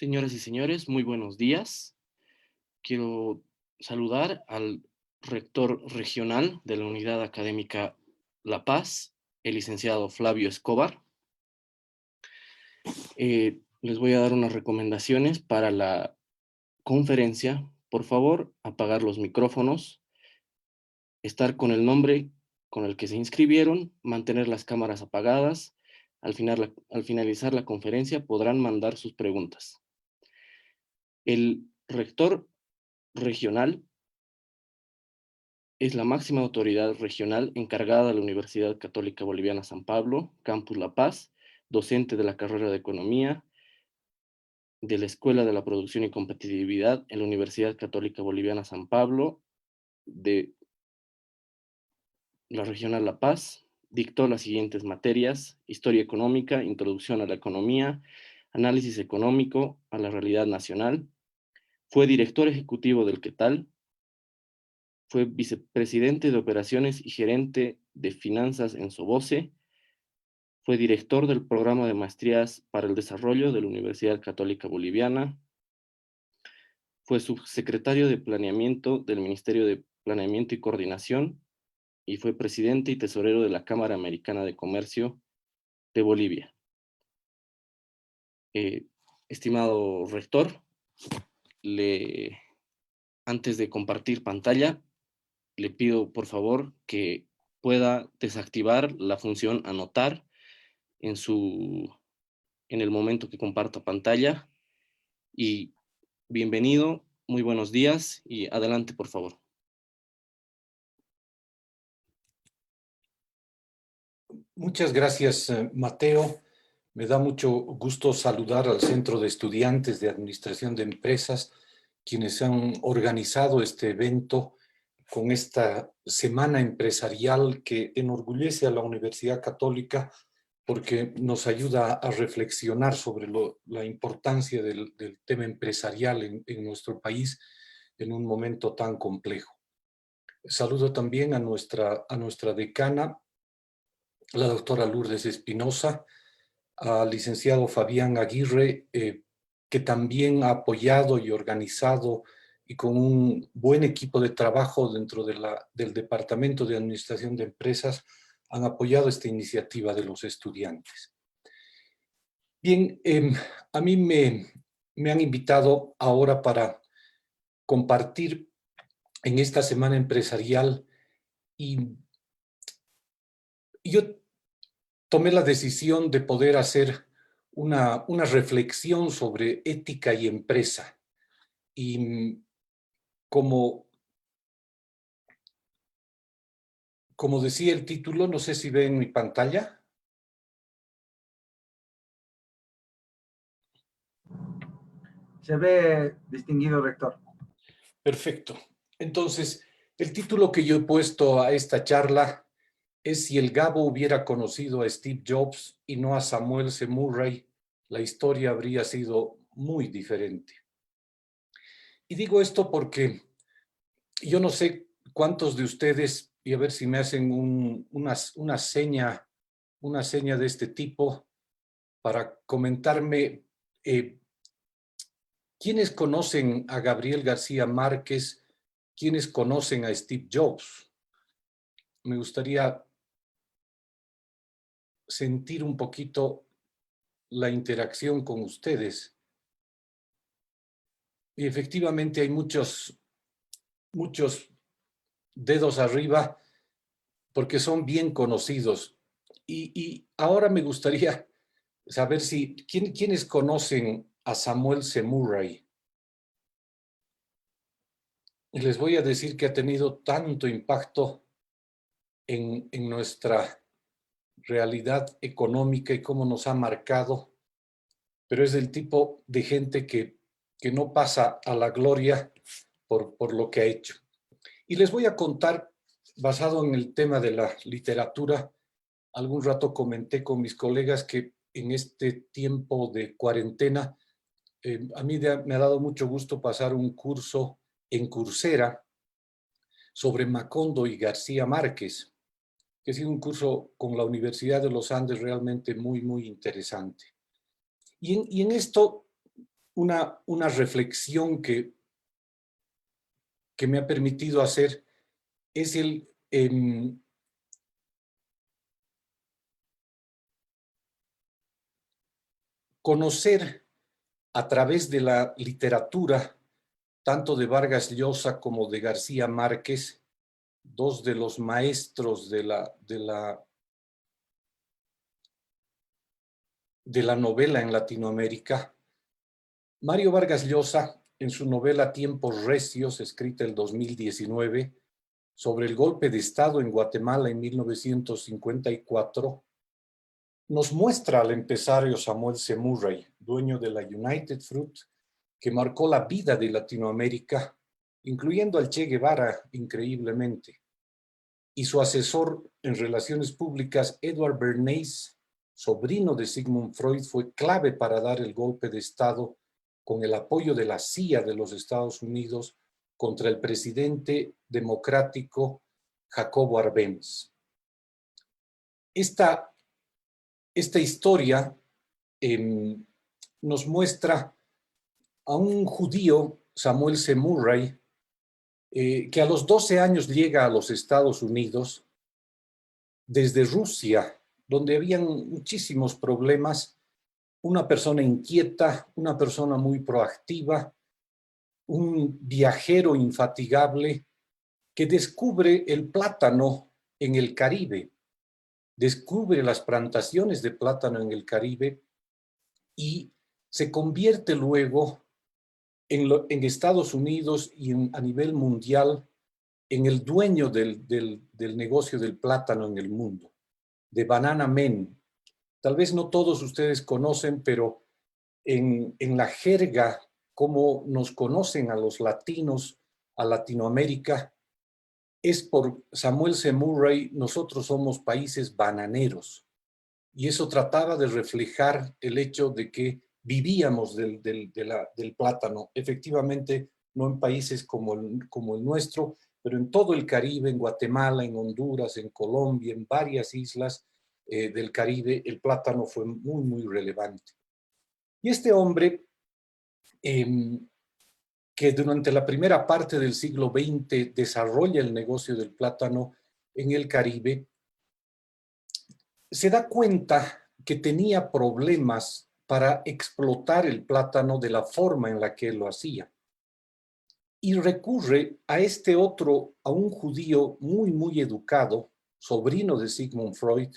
Señoras y señores, muy buenos días. Quiero saludar al rector regional de la Unidad Académica La Paz, el licenciado Flavio Escobar. Les voy a dar unas recomendaciones para la conferencia. Por favor, apagar los micrófonos, estar con el nombre con el que se inscribieron, mantener las cámaras apagadas. Al finalizar la conferencia podrán mandar sus preguntas. El rector regional es la máxima autoridad regional encargada de la Universidad Católica Boliviana San Pablo, Campus La Paz, docente de la carrera de Economía de la Escuela de la Producción y Competitividad en la Universidad Católica Boliviana San Pablo de la Regional La Paz. Dictó las siguientes materias: Historia Económica, Introducción a la Economía, Análisis Económico a la Realidad Nacional. Fue director ejecutivo del QUETAL. Fue vicepresidente de operaciones y gerente de finanzas en Soboce. Fue director del programa de maestrías para el desarrollo de la Universidad Católica Boliviana. Fue subsecretario de Planeamiento del Ministerio de Planeamiento y Coordinación y fue presidente y tesorero de la Cámara Americana de Comercio de Bolivia. Estimado rector, antes de compartir pantalla, le pido por favor que pueda desactivar la función anotar en el momento que comparta pantalla. Y bienvenido, muy buenos días y adelante, por favor. Muchas gracias, Mateo. Me da mucho gusto saludar al Centro de Estudiantes de Administración de Empresas, quienes han organizado este evento con esta semana empresarial que enorgullece a la Universidad Católica porque nos ayuda a reflexionar sobre la importancia del tema empresarial en nuestro país en un momento tan complejo. Saludo también a nuestra decana, la doctora Lourdes Espinosa, al licenciado Fabián Aguirre, que también ha apoyado y organizado y con un buen equipo de trabajo dentro del Departamento de Administración de Empresas han apoyado esta iniciativa de los estudiantes. Bien, a mí me han invitado ahora para compartir en esta semana empresarial y yo tomé la decisión de poder hacer una reflexión sobre ética y empresa. Y como decía el título, no sé si ven mi pantalla. Se ve distinguido, rector. Perfecto. Entonces, el título que yo he puesto a esta charla es: si el Gabo hubiera conocido a Steve Jobs y no a Samuel C. Murray, la historia habría sido muy diferente. Y digo esto porque yo no sé cuántos de ustedes, y a ver si me hacen una seña de este tipo para comentarme, ¿quiénes conocen a Gabriel García Márquez? ¿Quiénes conocen a Steve Jobs? Me gustaría sentir un poquito la interacción con ustedes. Y efectivamente hay muchos dedos arriba porque son bien conocidos. Y ahora me gustaría saber ¿quiénes conocen a Samuel C. Murray? Y les voy a decir que ha tenido tanto impacto en nuestra realidad económica y cómo nos ha marcado, pero es el tipo de gente que no pasa a la gloria por lo que ha hecho. Y les voy a contar, basado en el tema de la literatura, algún rato comenté con mis colegas que en este tiempo de cuarentena, a mí me ha dado mucho gusto pasar un curso en Coursera sobre Macondo y García Márquez, que ha sido un curso con la Universidad de los Andes realmente muy, muy interesante. Y en esto una reflexión que me ha permitido hacer es el conocer a través de la literatura, tanto de Vargas Llosa como de García Márquez, dos de los maestros de la novela en Latinoamérica. Mario Vargas Llosa, en su novela Tiempos Recios, escrita en 2019, sobre el golpe de Estado en Guatemala en 1954, nos muestra al empresario Samuel C. Murray, dueño de la United Fruit, que marcó la vida de Latinoamérica, incluyendo al Che Guevara, increíblemente, y su asesor en relaciones públicas, Edward Bernays, sobrino de Sigmund Freud, fue clave para dar el golpe de Estado con el apoyo de la CIA de los Estados Unidos contra el presidente democrático Jacobo Arbenz. Esta historia nos muestra a un judío, Samuel C. Murray, que a los 12 años llega a los Estados Unidos desde Rusia, donde habían muchísimos problemas, una persona inquieta, una persona muy proactiva, un viajero infatigable que descubre el plátano en el Caribe, descubre las plantaciones de plátano en el Caribe y se convierte luego en Estados Unidos y a nivel mundial en el dueño del negocio del plátano en el mundo, de Banana Man. Tal vez no todos ustedes conocen, pero en la jerga, como nos conocen a los latinos, a Latinoamérica, es por Samuel C. Murray, nosotros somos países bananeros. Y eso trataba de reflejar el hecho de que vivíamos del plátano, efectivamente no en países como el nuestro, pero en todo el Caribe, en Guatemala, en Honduras, en Colombia, en varias islas del Caribe, el plátano fue muy, muy relevante. Y este hombre, que durante la primera parte del siglo XX desarrolla el negocio del plátano en el Caribe, se da cuenta que tenía problemas para explotar el plátano de la forma en la que él lo hacía. Y recurre a a un judío muy, muy educado, sobrino de Sigmund Freud,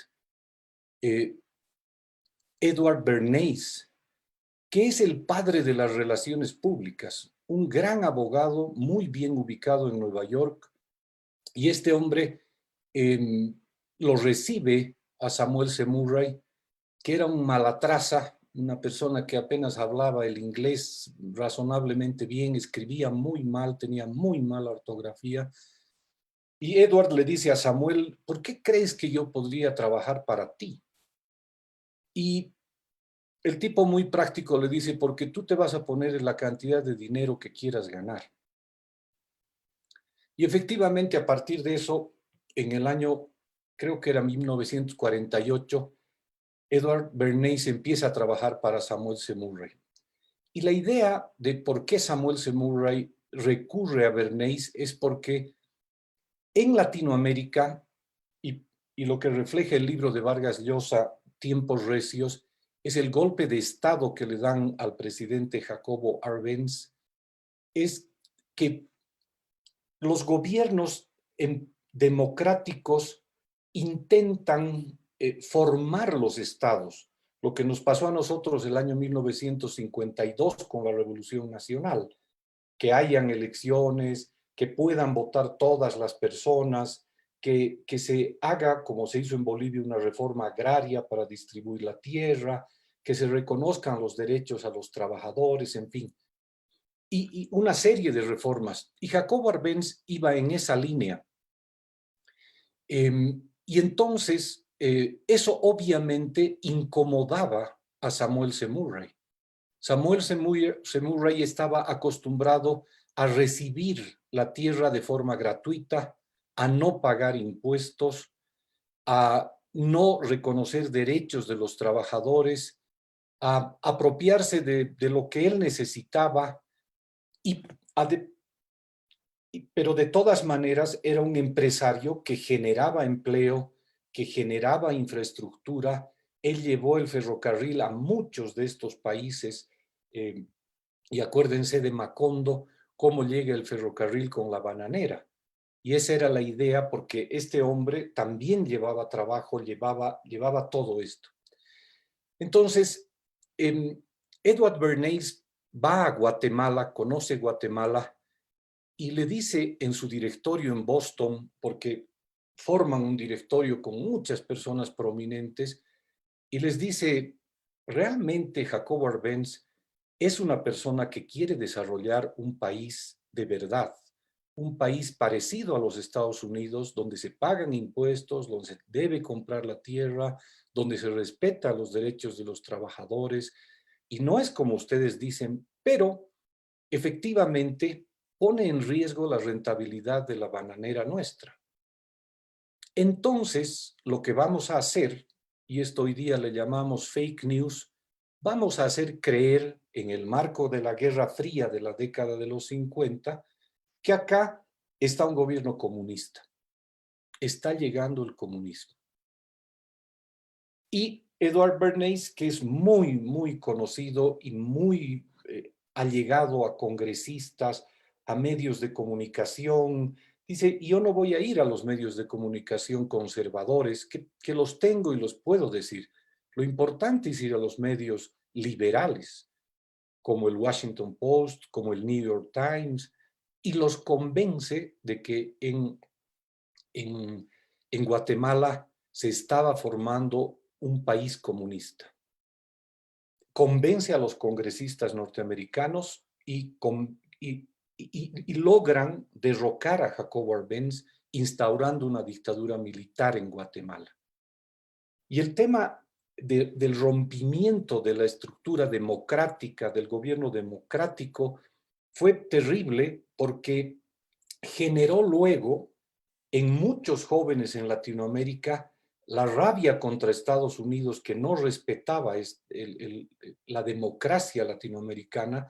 Edward Bernays, que es el padre de las relaciones públicas, un gran abogado muy bien ubicado en Nueva York, y este hombre lo recibe a Samuel C. Murray, que era un malatraza, una persona que apenas hablaba el inglés razonablemente bien, escribía muy mal, tenía muy mala ortografía. Y Edward le dice a Samuel, ¿por qué crees que yo podría trabajar para ti? Y el tipo muy práctico le dice, porque tú te vas a poner en la cantidad de dinero que quieras ganar. Y efectivamente, a partir de eso, en el año, creo que era 1948, Edward Bernays empieza a trabajar para Samuel C. Murray. Y la idea de por qué Samuel C. Murray recurre a Bernays es porque en Latinoamérica, y lo que refleja el libro de Vargas Llosa, Tiempos Recios, es el golpe de Estado que le dan al presidente Jacobo Arbenz, es que los gobiernos democráticos intentan formar los estados, lo que nos pasó a nosotros el año 1952 con la Revolución Nacional, que hayan elecciones, que puedan votar todas las personas, que se haga, como se hizo en Bolivia, una reforma agraria para distribuir la tierra, que se reconozcan los derechos a los trabajadores, en fin. Y una serie de reformas. Y Jacobo Arbenz iba en esa línea. Y entonces, eso obviamente incomodaba a Samuel C. Murray. Samuel C. Murray estaba acostumbrado a recibir la tierra de forma gratuita, a no pagar impuestos, a no reconocer derechos de los trabajadores, a apropiarse de lo que él necesitaba, pero de todas maneras era un empresario que generaba empleo, que generaba infraestructura. Él llevó el ferrocarril a muchos de estos países, y acuérdense de Macondo, cómo llega el ferrocarril con la bananera. Y esa era la idea, porque este hombre también llevaba trabajo, llevaba todo esto. Entonces, Edward Bernays va a Guatemala, conoce Guatemala, y le dice en su directorio en Boston, porque forman un directorio con muchas personas prominentes, y les dice, realmente Jacobo Arbenz es una persona que quiere desarrollar un país de verdad, un país parecido a los Estados Unidos, donde se pagan impuestos, donde se debe comprar la tierra, donde se respeta los derechos de los trabajadores, y no es como ustedes dicen, pero efectivamente pone en riesgo la rentabilidad de la bananera nuestra. Entonces, lo que vamos a hacer, y esto hoy día le llamamos fake news, vamos a hacer creer en el marco de la Guerra Fría de la década de los 50, que acá está un gobierno comunista. Está llegando el comunismo. Y Edward Bernays, que es muy, muy conocido y muy allegado a congresistas, a medios de comunicación, dice, yo no voy a ir a los medios de comunicación conservadores, que los tengo y los puedo decir. Lo importante es ir a los medios liberales, como el Washington Post, como el New York Times, y los convence de que en Guatemala se estaba formando un país comunista. Convence a los congresistas norteamericanos y logran derrocar a Jacobo Arbenz instaurando una dictadura militar en Guatemala. Y el tema del rompimiento de la estructura democrática, del gobierno democrático, fue terrible porque generó luego en muchos jóvenes en Latinoamérica la rabia contra Estados Unidos, que no respetaba la democracia latinoamericana,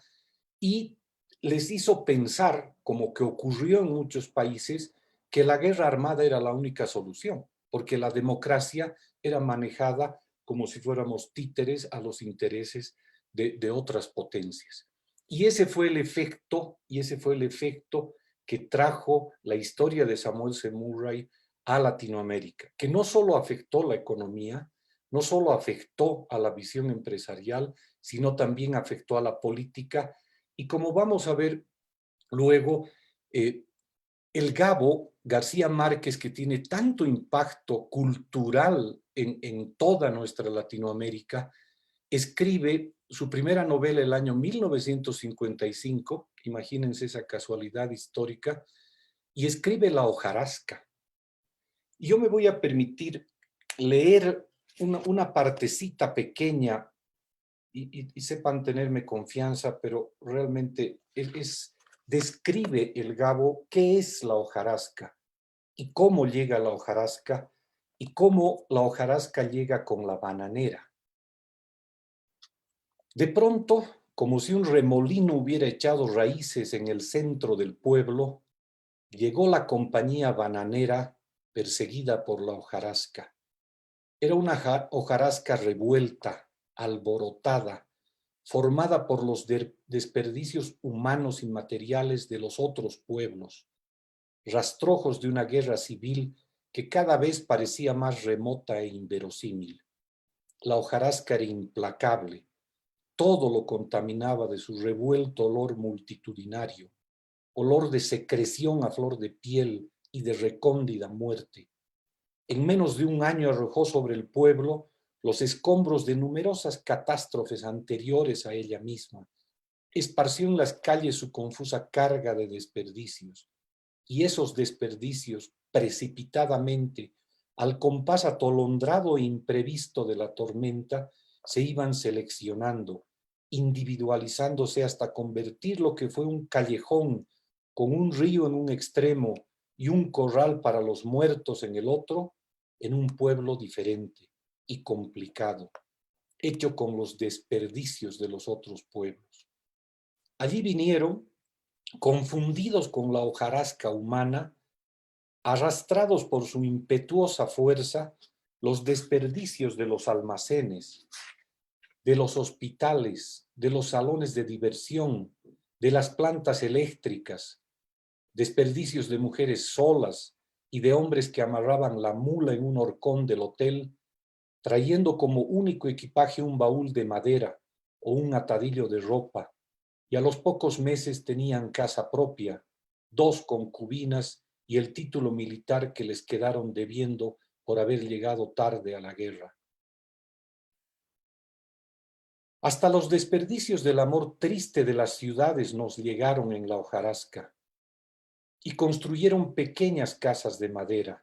y les hizo pensar, como que ocurrió en muchos países, que la guerra armada era la única solución, porque la democracia era manejada como si fuéramos títeres a los intereses de otras potencias. Y ese fue el efecto, que trajo la historia de Samuel C. Murray a Latinoamérica, que no solo afectó la economía, no solo afectó a la visión empresarial, sino también afectó a la política. Y como vamos a ver luego, el Gabo García Márquez, que tiene tanto impacto cultural en toda nuestra Latinoamérica, escribe su primera novela el año 1955, imagínense esa casualidad histórica, y escribe La hojarasca. Y yo me voy a permitir leer una partecita pequeña, y sepan tenerme confianza, pero realmente describe el Gabo qué es la hojarasca y cómo llega la hojarasca y cómo la hojarasca llega con la bananera. De pronto, como si un remolino hubiera echado raíces en el centro del pueblo, llegó la compañía bananera perseguida por la hojarasca. Era una hojarasca revuelta, alborotada, formada por los desperdicios humanos y materiales de los otros pueblos, rastrojos de una guerra civil que cada vez parecía más remota e inverosímil. La hojarasca era implacable. Todo lo contaminaba de su revuelto olor multitudinario, olor de secreción a flor de piel y de recóndida muerte. En menos de un año arrojó sobre el pueblo los escombros de numerosas catástrofes anteriores a ella misma. Esparció en las calles su confusa carga de desperdicios, y esos desperdicios, precipitadamente, al compás atolondrado e imprevisto de la tormenta, se iban seleccionando, individualizándose hasta convertir lo que fue un callejón con un río en un extremo y un corral para los muertos en el otro, en un pueblo diferente y complicado. hecho con los desperdicios de los otros pueblos. Allí vinieron, confundidos con la hojarasca humana, arrastrados por su impetuosa fuerza, los desperdicios de los almacenes, de los hospitales, de los salones de diversión, de las plantas eléctricas, desperdicios de mujeres solas y de hombres que amarraban la mula en un horcón del hotel, trayendo como único equipaje un baúl de madera o un atadillo de ropa, y a los pocos meses tenían casa propia, 2 concubinas y el título militar que les quedaron debiendo por haber llegado tarde a la guerra. Hasta los desperdicios del amor triste de las ciudades nos llegaron en la hojarasca, y construyeron pequeñas casas de madera,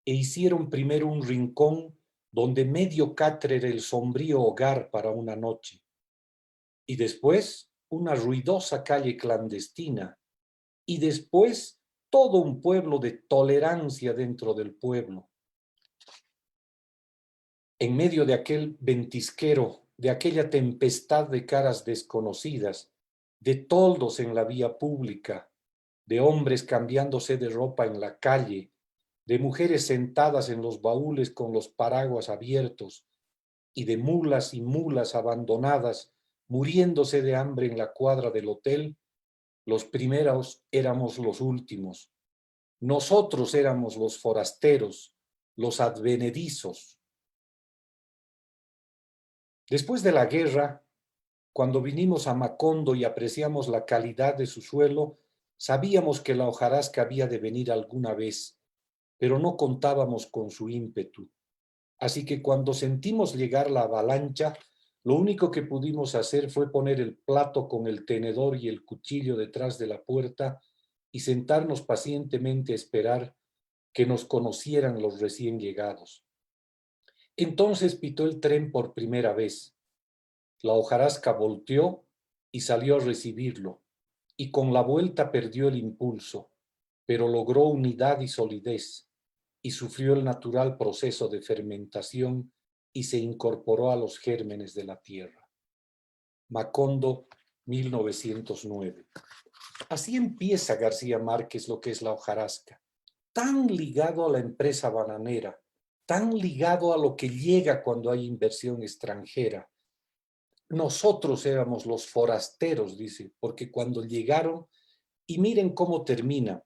e hicieron primero un rincón donde medio catre era el sombrío hogar para una noche, y después una ruidosa calle clandestina, y después todo un pueblo de tolerancia dentro del pueblo. En medio de aquel ventisquero, de aquella tempestad de caras desconocidas, de toldos en la vía pública, de hombres cambiándose de ropa en la calle, de mujeres sentadas en los baúles con los paraguas abiertos, y de mulas y mulas abandonadas, muriéndose de hambre en la cuadra del hotel, los primeros éramos los últimos. Nosotros éramos los forasteros, los advenedizos. Después de la guerra, cuando vinimos a Macondo y apreciamos la calidad de su suelo, sabíamos que la hojarasca había de venir alguna vez, pero no contábamos con su ímpetu. Así que cuando sentimos llegar la avalancha, lo único que pudimos hacer fue poner el plato con el tenedor y el cuchillo detrás de la puerta y sentarnos pacientemente a esperar que nos conocieran los recién llegados. Entonces pitó el tren por primera vez. La hojarasca volteó y salió a recibirlo, y con la vuelta perdió el impulso, pero logró unidad y solidez, y sufrió el natural proceso de fermentación y se incorporó a los gérmenes de la tierra. Macondo, 1909. Así empieza García Márquez lo que es la hojarasca, tan ligado a la empresa bananera, tan ligado a lo que llega cuando hay inversión extranjera. Nosotros éramos los forasteros, dice, porque cuando llegaron, y miren cómo termina.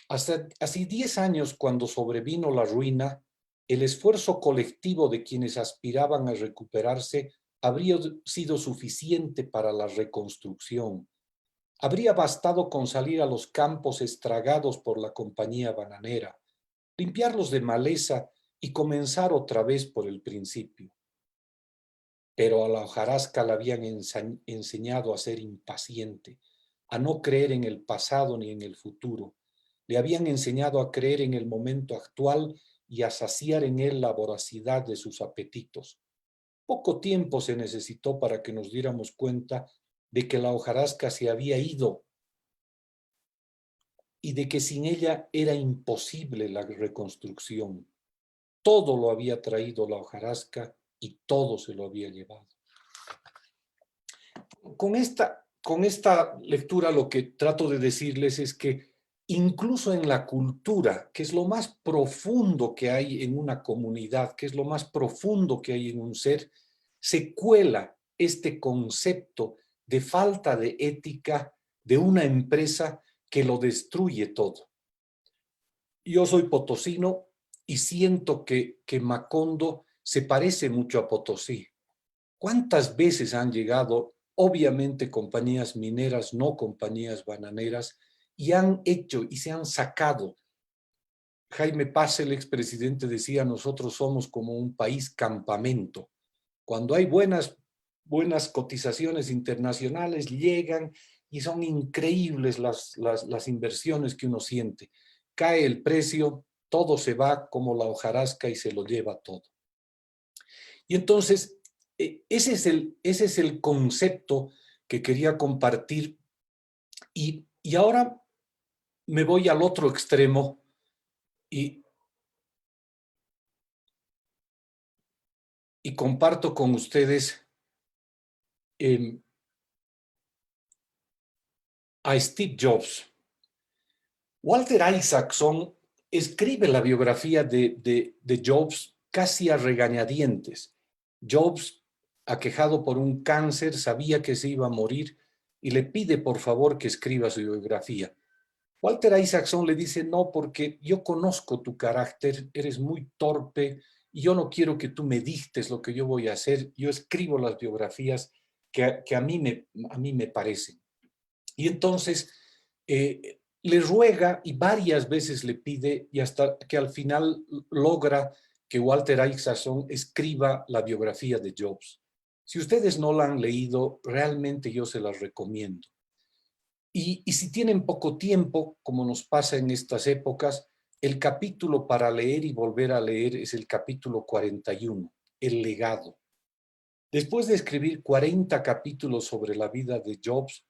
Hasta hace 10 años, cuando sobrevino la ruina, el esfuerzo colectivo de quienes aspiraban a recuperarse habría sido suficiente para la reconstrucción. Habría bastado con salir a los campos estragados por la compañía bananera, limpiarlos de maleza y comenzar otra vez por el principio. Pero a la hojarasca la habían enseñado a ser impaciente, a no creer en el pasado ni en el futuro. Le habían enseñado a creer en el momento actual y a saciar en él la voracidad de sus apetitos. Poco tiempo se necesitó para que nos diéramos cuenta de que la hojarasca se había ido y de que sin ella era imposible la reconstrucción. Todo lo había traído la hojarasca y todo se lo había llevado. Con esta lectura lo que trato de decirles es que incluso en la cultura, que es lo más profundo que hay en una comunidad, que es lo más profundo que hay en un ser, se cuela este concepto de falta de ética de una empresa que lo destruye todo. Yo soy potosino y siento que Macondo se parece mucho a Potosí. ¿Cuántas veces han llegado, obviamente, compañías mineras, no compañías bananeras, y han hecho y se han sacado? Jaime Paz, el expresidente, decía, nosotros somos como un país campamento. Cuando hay buenas cotizaciones internacionales, llegan y son increíbles las inversiones que uno siente. Cae el precio, todo se va como la hojarasca y se lo lleva todo. Y entonces, ese es el concepto que quería compartir. Y ahora me voy al otro extremo y y comparto con ustedes a Steve Jobs. Walter Isaacson escribe la biografía de Jobs casi a regañadientes. Jobs, aquejado por un cáncer, sabía que se iba a morir y le pide por favor que escriba su biografía. Walter Isaacson le dice, no, porque yo conozco tu carácter, eres muy torpe y yo no quiero que tú me dictes lo que yo voy a hacer. Yo escribo las biografías que a mí me parecen. Y entonces le ruega y varias veces le pide y hasta que al final logra que Walter Isaacson escriba la biografía de Jobs. Si ustedes no la han leído, realmente yo se las recomiendo. Y si tienen poco tiempo, como nos pasa en estas épocas, el capítulo para leer y volver a leer es el capítulo 41, El legado. Después de escribir 40 capítulos sobre la vida de Jobs,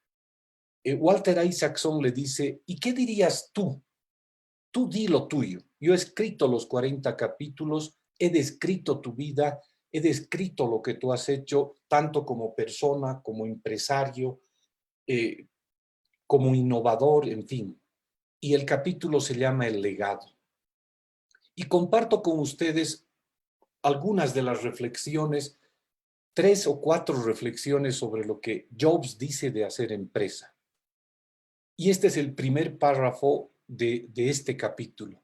Walter Isaacson le dice, ¿y qué dirías tú? Tú di lo tuyo. Yo he escrito los 40 capítulos, he descrito tu vida, he descrito lo que tú has hecho, tanto como persona, como empresario, como innovador, en fin. Y el capítulo se llama El legado. Y comparto con ustedes algunas de las reflexiones, 3 o 4 reflexiones sobre lo que Jobs dice de hacer empresa. Y este es el primer párrafo de este capítulo.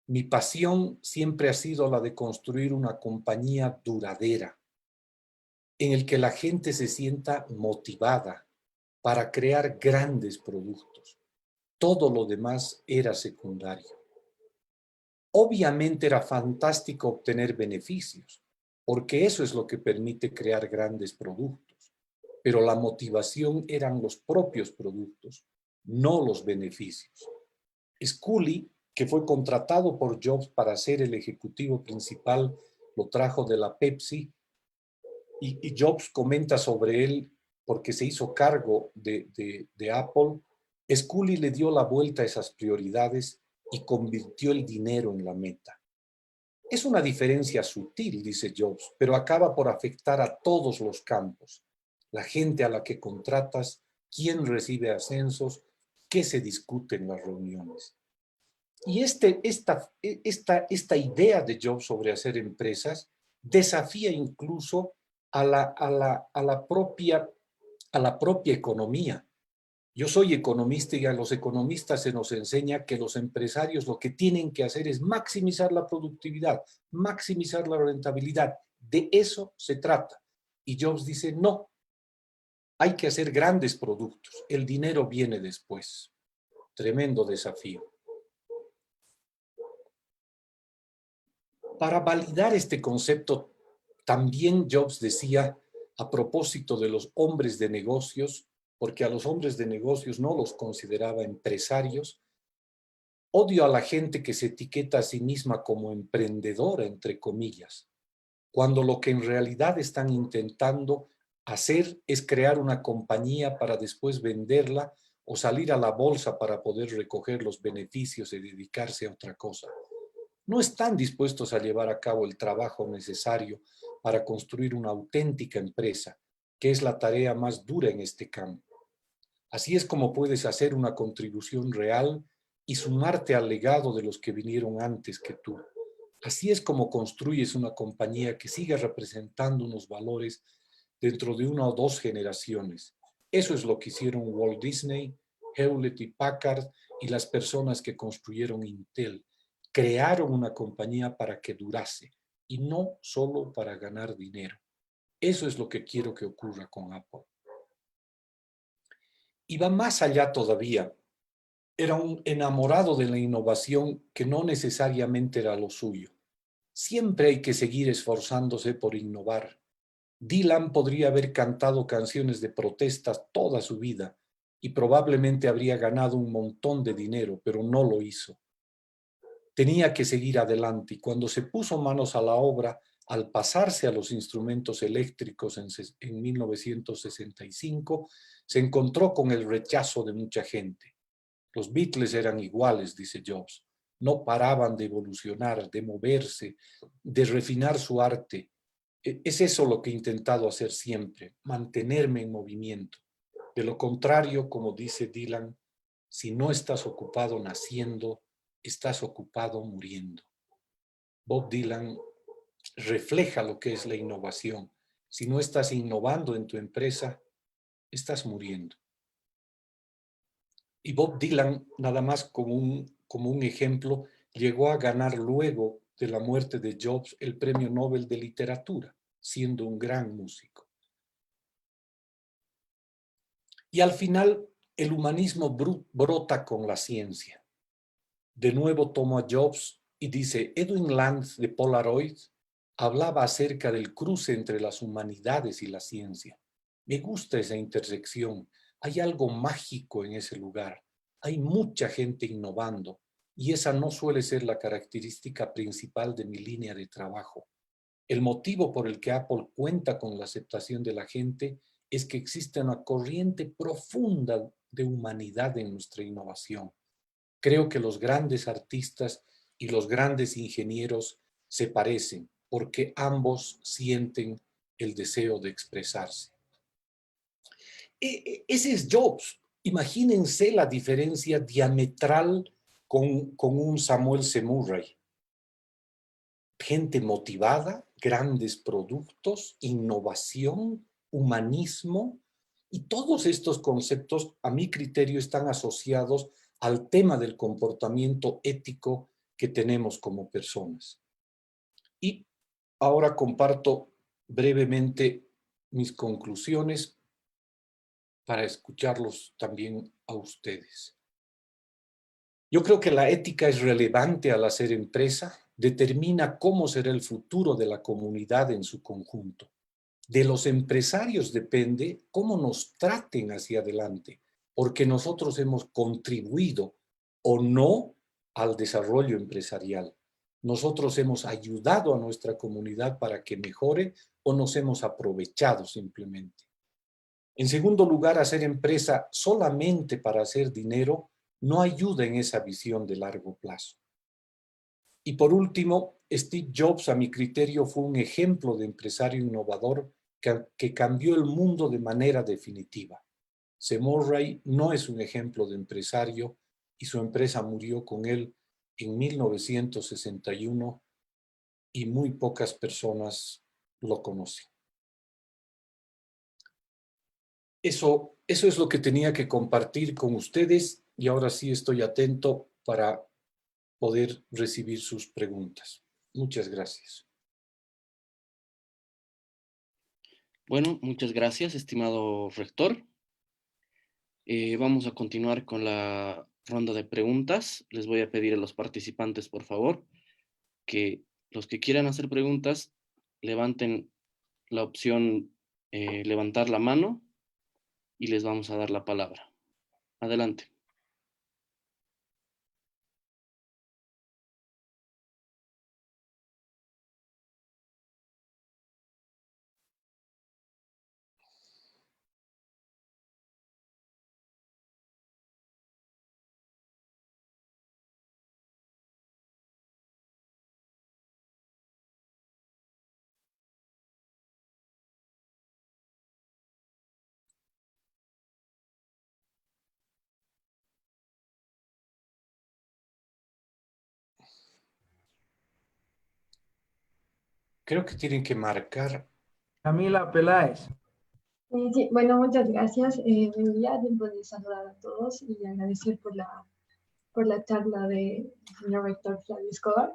Mi pasión siempre ha sido la de construir una compañía duradera, en el que la gente se sienta motivada para crear grandes productos. Todo lo demás era secundario. Obviamente era fantástico obtener beneficios, porque eso es lo que permite crear grandes productos. Pero la motivación eran los propios productos, no los beneficios. Scully, que fue contratado por Jobs para ser el ejecutivo principal, lo trajo de la Pepsi, y Jobs comenta sobre él porque se hizo cargo de Apple. Scully le dio la vuelta a esas prioridades y convirtió el dinero en la meta. Es una diferencia sutil, dice Jobs, pero acaba por afectar a todos los campos. La gente a la que contratas, quién recibe ascensos, qué se discute en las reuniones. Y esta idea de Jobs sobre hacer empresas desafía incluso a la propia economía. Yo soy economista y a los economistas se nos enseña que los empresarios lo que tienen que hacer es maximizar la productividad, maximizar la rentabilidad. De eso se trata. Y Jobs dice, no, hay que hacer grandes productos. El dinero viene después. Tremendo desafío. Para validar este concepto, también Jobs decía, a propósito de los hombres de negocios, porque a los hombres de negocios no los consideraba empresarios, odio a la gente que se etiqueta a sí misma como emprendedora, entre comillas, cuando lo que en realidad están intentando hacer es crear una compañía para después venderla o salir a la bolsa para poder recoger los beneficios y dedicarse a otra cosa. No están dispuestos a llevar a cabo el trabajo necesario para construir una auténtica empresa, que es la tarea más dura en este campo. Así es como puedes hacer una contribución real y sumarte al legado de los que vinieron antes que tú. Así es como construyes una compañía que siga representando unos valores dentro de 1 o 2 generaciones. Eso es lo que hicieron Walt Disney, Hewlett y Packard y las personas que construyeron Intel. Crearon una compañía para que durase y no solo para ganar dinero. Eso es lo que quiero que ocurra con Apple. Y va más allá todavía. Era un enamorado de la innovación que no necesariamente era lo suyo. Siempre hay que seguir esforzándose por innovar. Dylan podría haber cantado canciones de protestas toda su vida y probablemente habría ganado un montón de dinero, pero no lo hizo. Tenía que seguir adelante y cuando se puso manos a la obra, al pasarse a los instrumentos eléctricos en 1965, se encontró con el rechazo de mucha gente. Los Beatles eran iguales, dice Jobs. No paraban de evolucionar, de moverse, de refinar su arte. Es eso lo que he intentado hacer siempre, mantenerme en movimiento. De lo contrario, como dice Dylan, si no estás ocupado naciendo, estás ocupado muriendo. Bob Dylan refleja lo que es la innovación. Si no estás innovando en tu empresa, estás muriendo. Y Bob Dylan, nada más como un ejemplo, llegó a ganar luego de la muerte de Jobs el Premio Nobel de Literatura, siendo un gran músico. Y al final, el humanismo brota con la ciencia. De nuevo tomo a Jobs y dice, Edwin Land de Polaroid hablaba acerca del cruce entre las humanidades y la ciencia. Me gusta esa intersección. Hay algo mágico en ese lugar. Hay mucha gente innovando y esa no suele ser la característica principal de mi línea de trabajo. El motivo por el que Apple cuenta con la aceptación de la gente es que existe una corriente profunda de humanidad en nuestra innovación. Creo que los grandes artistas y los grandes ingenieros se parecen porque ambos sienten el deseo de expresarse. Ese es Jobs. Imagínense la diferencia diametral con un Samuel C. Murray. Gente motivada, grandes productos, innovación, humanismo, y todos estos conceptos, a mi criterio, están asociados al tema del comportamiento ético que tenemos como personas. Y ahora comparto brevemente mis conclusiones para escucharlos también a ustedes. Yo creo que la ética es relevante al hacer empresa, determina cómo será el futuro de la comunidad en su conjunto. De los empresarios depende cómo nos traten hacia adelante, porque nosotros hemos contribuido o no al desarrollo empresarial. Nosotros hemos ayudado a nuestra comunidad para que mejore o nos hemos aprovechado simplemente. En segundo lugar, hacer empresa solamente para hacer dinero no ayuda en esa visión de largo plazo. Y por último, Steve Jobs, a mi criterio, fue un ejemplo de empresario innovador que cambió el mundo de manera definitiva. C. Murray no es un ejemplo de empresario y su empresa murió con él en 1961 y muy pocas personas lo conocen. Eso es lo que tenía que compartir con ustedes y ahora sí estoy atento para poder recibir sus preguntas. Muchas gracias. Bueno, muchas gracias, estimado rector. Vamos a continuar con la ronda de preguntas. Les voy a pedir a los participantes, por favor, que los que quieran hacer preguntas levanten la opción levantar la mano y les vamos a dar la palabra. Adelante. Creo que tienen que marcar. Camila Peláez. Sí, bueno, muchas gracias. Me voy a tiempo de saludar a todos y agradecer por la charla del señor rector Flavio Escobar.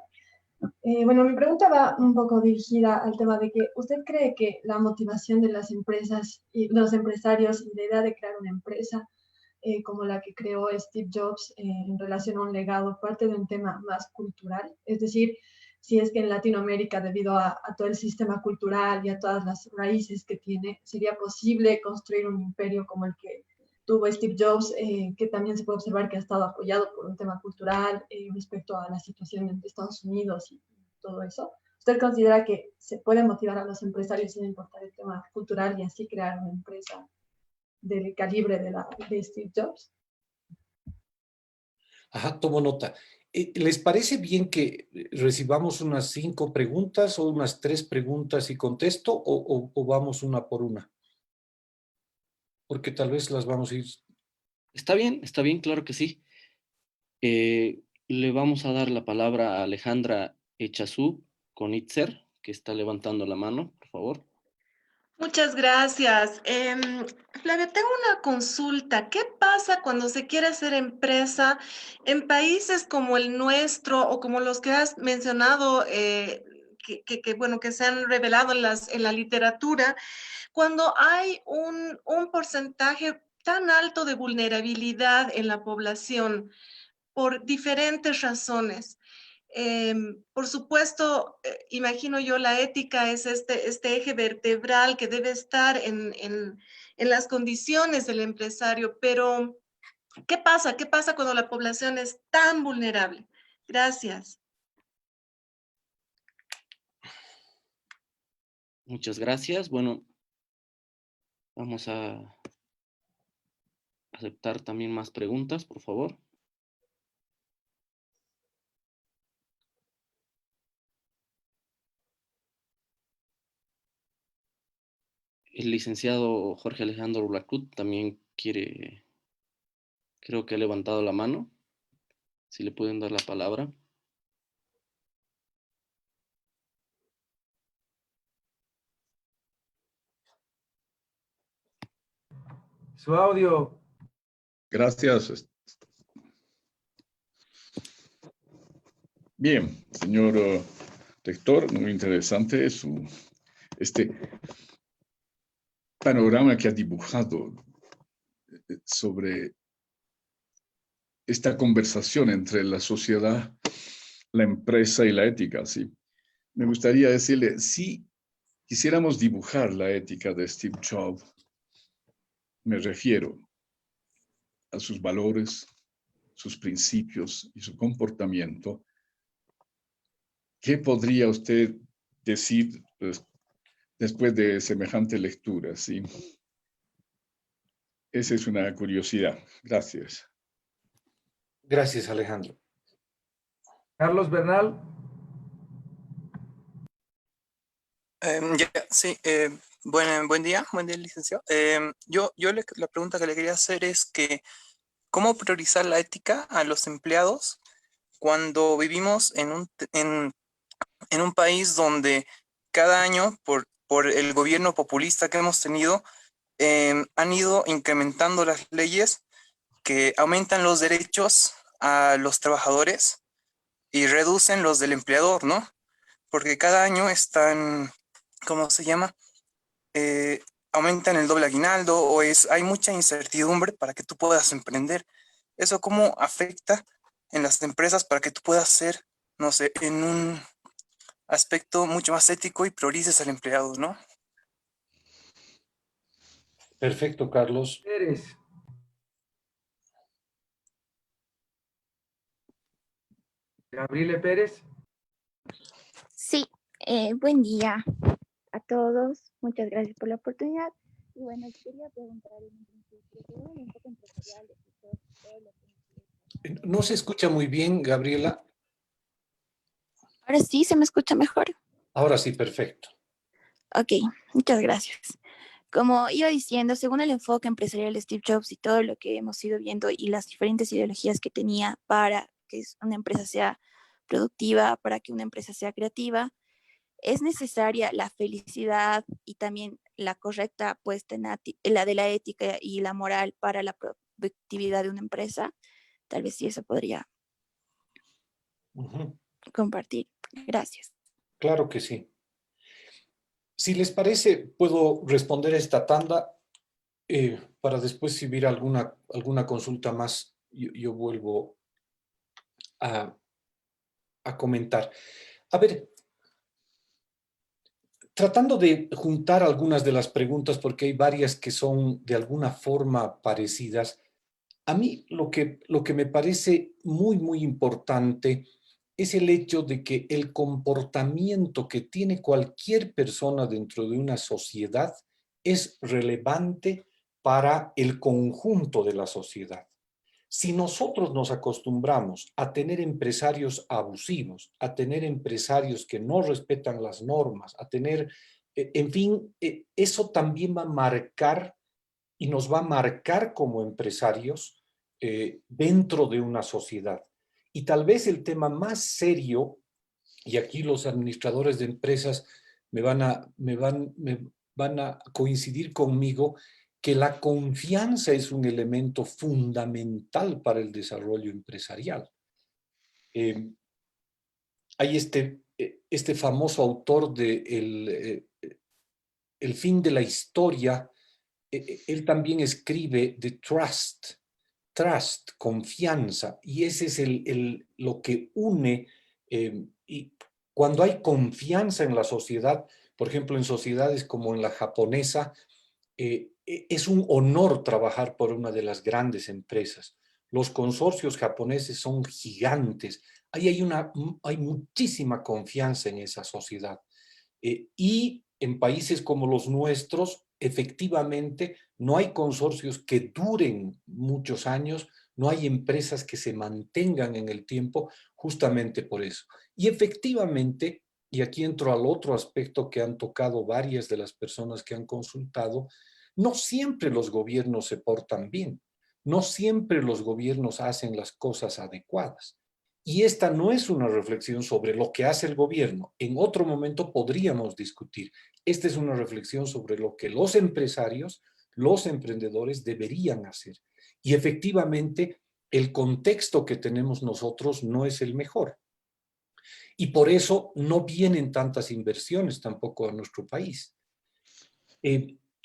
Bueno, mi pregunta va un poco dirigida al tema de que usted cree que la motivación de las empresas y los empresarios y la idea de crear una empresa como la que creó Steve Jobs en relación a un legado parte de un tema más cultural, es decir, si es que en Latinoamérica, debido a todo el sistema cultural y a todas las raíces que tiene, sería posible construir un imperio como el que tuvo Steve Jobs, que también se puede observar que ha estado apoyado por un tema cultural respecto a la situación en Estados Unidos y todo eso. ¿Usted considera que se puede motivar a los empresarios sin importar el tema cultural y así crear una empresa del calibre de Steve Jobs? Ajá, tomo nota. ¿Les parece bien que recibamos unas 5 preguntas o unas 3 preguntas y contesto o vamos una por una? Porque tal vez las vamos a ir... Está bien, claro que sí. Le vamos a dar la palabra a Alejandra Echazú con Itzer, que está levantando la mano, por favor. Muchas gracias. Flavia, tengo una consulta. ¿Qué pasa cuando se quiere hacer empresa en países como el nuestro o como los que has mencionado, bueno, que se han revelado en la literatura, cuando hay un porcentaje tan alto de vulnerabilidad en la población por diferentes razones? Por supuesto, imagino yo, la ética es este eje vertebral que debe estar en las condiciones del empresario, pero ¿qué pasa? ¿Qué pasa cuando la población es tan vulnerable? Gracias. Muchas gracias. Bueno, vamos a aceptar también más preguntas, por favor. El licenciado Jorge Alejandro Blacut también quiere, creo que ha levantado la mano. Si le pueden dar la palabra. Su audio. Gracias. Bien, señor rector, muy interesante este panorama que ha dibujado sobre esta conversación entre la sociedad, la empresa y la ética. ¿Sí? Me gustaría decirle, si quisiéramos dibujar la ética de Steve Jobs, me refiero a sus valores, sus principios y su comportamiento, ¿qué podría usted decir después de semejante lectura? ¿Sí? Esa es una curiosidad. Gracias. Gracias, Alejandro. Carlos Bernal. Sí, buen día, licenciado. La pregunta que le quería hacer es que, ¿cómo priorizar la ética a los empleados cuando vivimos en un país donde cada año, por el gobierno populista que hemos tenido, han ido incrementando las leyes que aumentan los derechos a los trabajadores y reducen los del empleador, ¿no? Porque cada año están, ¿cómo se llama? Aumentan el doble aguinaldo hay mucha incertidumbre para que tú puedas emprender. ¿Eso cómo afecta en las empresas para que tú puedas ser, no sé, en un aspecto mucho más ético y priorices al empleado, ¿no? Perfecto, Carlos. Pérez. Gabriele Pérez. Sí, buen día a todos. Muchas gracias por la oportunidad. Y bueno, quería preguntar en un principio, según el enfoque empresarial de todo lo que... No se escucha muy bien, Gabriela. Ahora sí, ¿se me escucha mejor? Ahora sí, perfecto. Ok, muchas gracias. Como iba diciendo, según el enfoque empresarial de Steve Jobs y todo lo que hemos ido viendo y las diferentes ideologías que tenía para que una empresa sea productiva, para que una empresa sea creativa, es necesaria la felicidad y también la correcta puesta la de la ética y la moral para la productividad de una empresa. Tal vez sí eso podría compartir. Gracias. Claro que sí. Si les parece, puedo responder a esta tanda para después, si hubiera alguna consulta más, yo vuelvo a comentar. A ver, tratando de juntar algunas de las preguntas, porque hay varias que son de alguna forma parecidas, a mí lo que me parece muy, muy importante es el hecho de que el comportamiento que tiene cualquier persona dentro de una sociedad es relevante para el conjunto de la sociedad. Si nosotros nos acostumbramos a tener empresarios abusivos, a tener empresarios que no respetan las normas, a tener, en fin, eso también va a marcar y nos va a marcar como empresarios dentro de una sociedad. Y tal vez el tema más serio, y aquí los administradores de empresas me van a coincidir conmigo, que la confianza es un elemento fundamental para el desarrollo empresarial. Hay este famoso autor de El fin de la historia. Él también escribe de trust, confianza, y ese es lo que une. Y cuando hay confianza en la sociedad, por ejemplo, en sociedades como en la japonesa, es un honor trabajar por una de las grandes empresas. Los consorcios japoneses son gigantes. Ahí hay muchísima confianza en esa sociedad. Y en países como los nuestros, efectivamente, no hay consorcios que duren muchos años, no hay empresas que se mantengan en el tiempo, justamente por eso. Y efectivamente, y aquí entro al otro aspecto que han tocado varias de las personas que han consultado, no siempre los gobiernos se portan bien, no siempre los gobiernos hacen las cosas adecuadas. Y esta no es una reflexión sobre lo que hace el gobierno. En otro momento podríamos discutir. Esta es una reflexión sobre lo que los empresarios, los emprendedores deberían hacer. Y efectivamente, el contexto que tenemos nosotros no es el mejor. Y por eso no vienen tantas inversiones tampoco a nuestro país.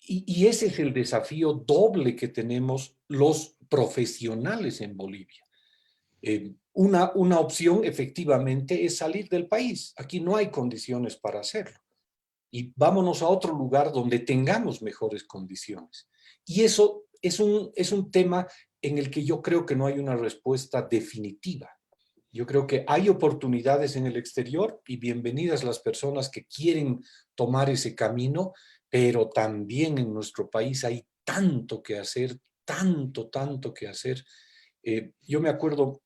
Y ese es el desafío doble que tenemos los profesionales en Bolivia. Una opción efectivamente es salir del país. Aquí no hay condiciones para hacerlo. Y vámonos a otro lugar donde tengamos mejores condiciones. Y eso es un tema en el que yo creo que no hay una respuesta definitiva. Yo creo que hay oportunidades en el exterior y bienvenidas las personas que quieren tomar ese camino, pero también en nuestro país hay tanto que hacer, tanto que hacer. Yo me acuerdo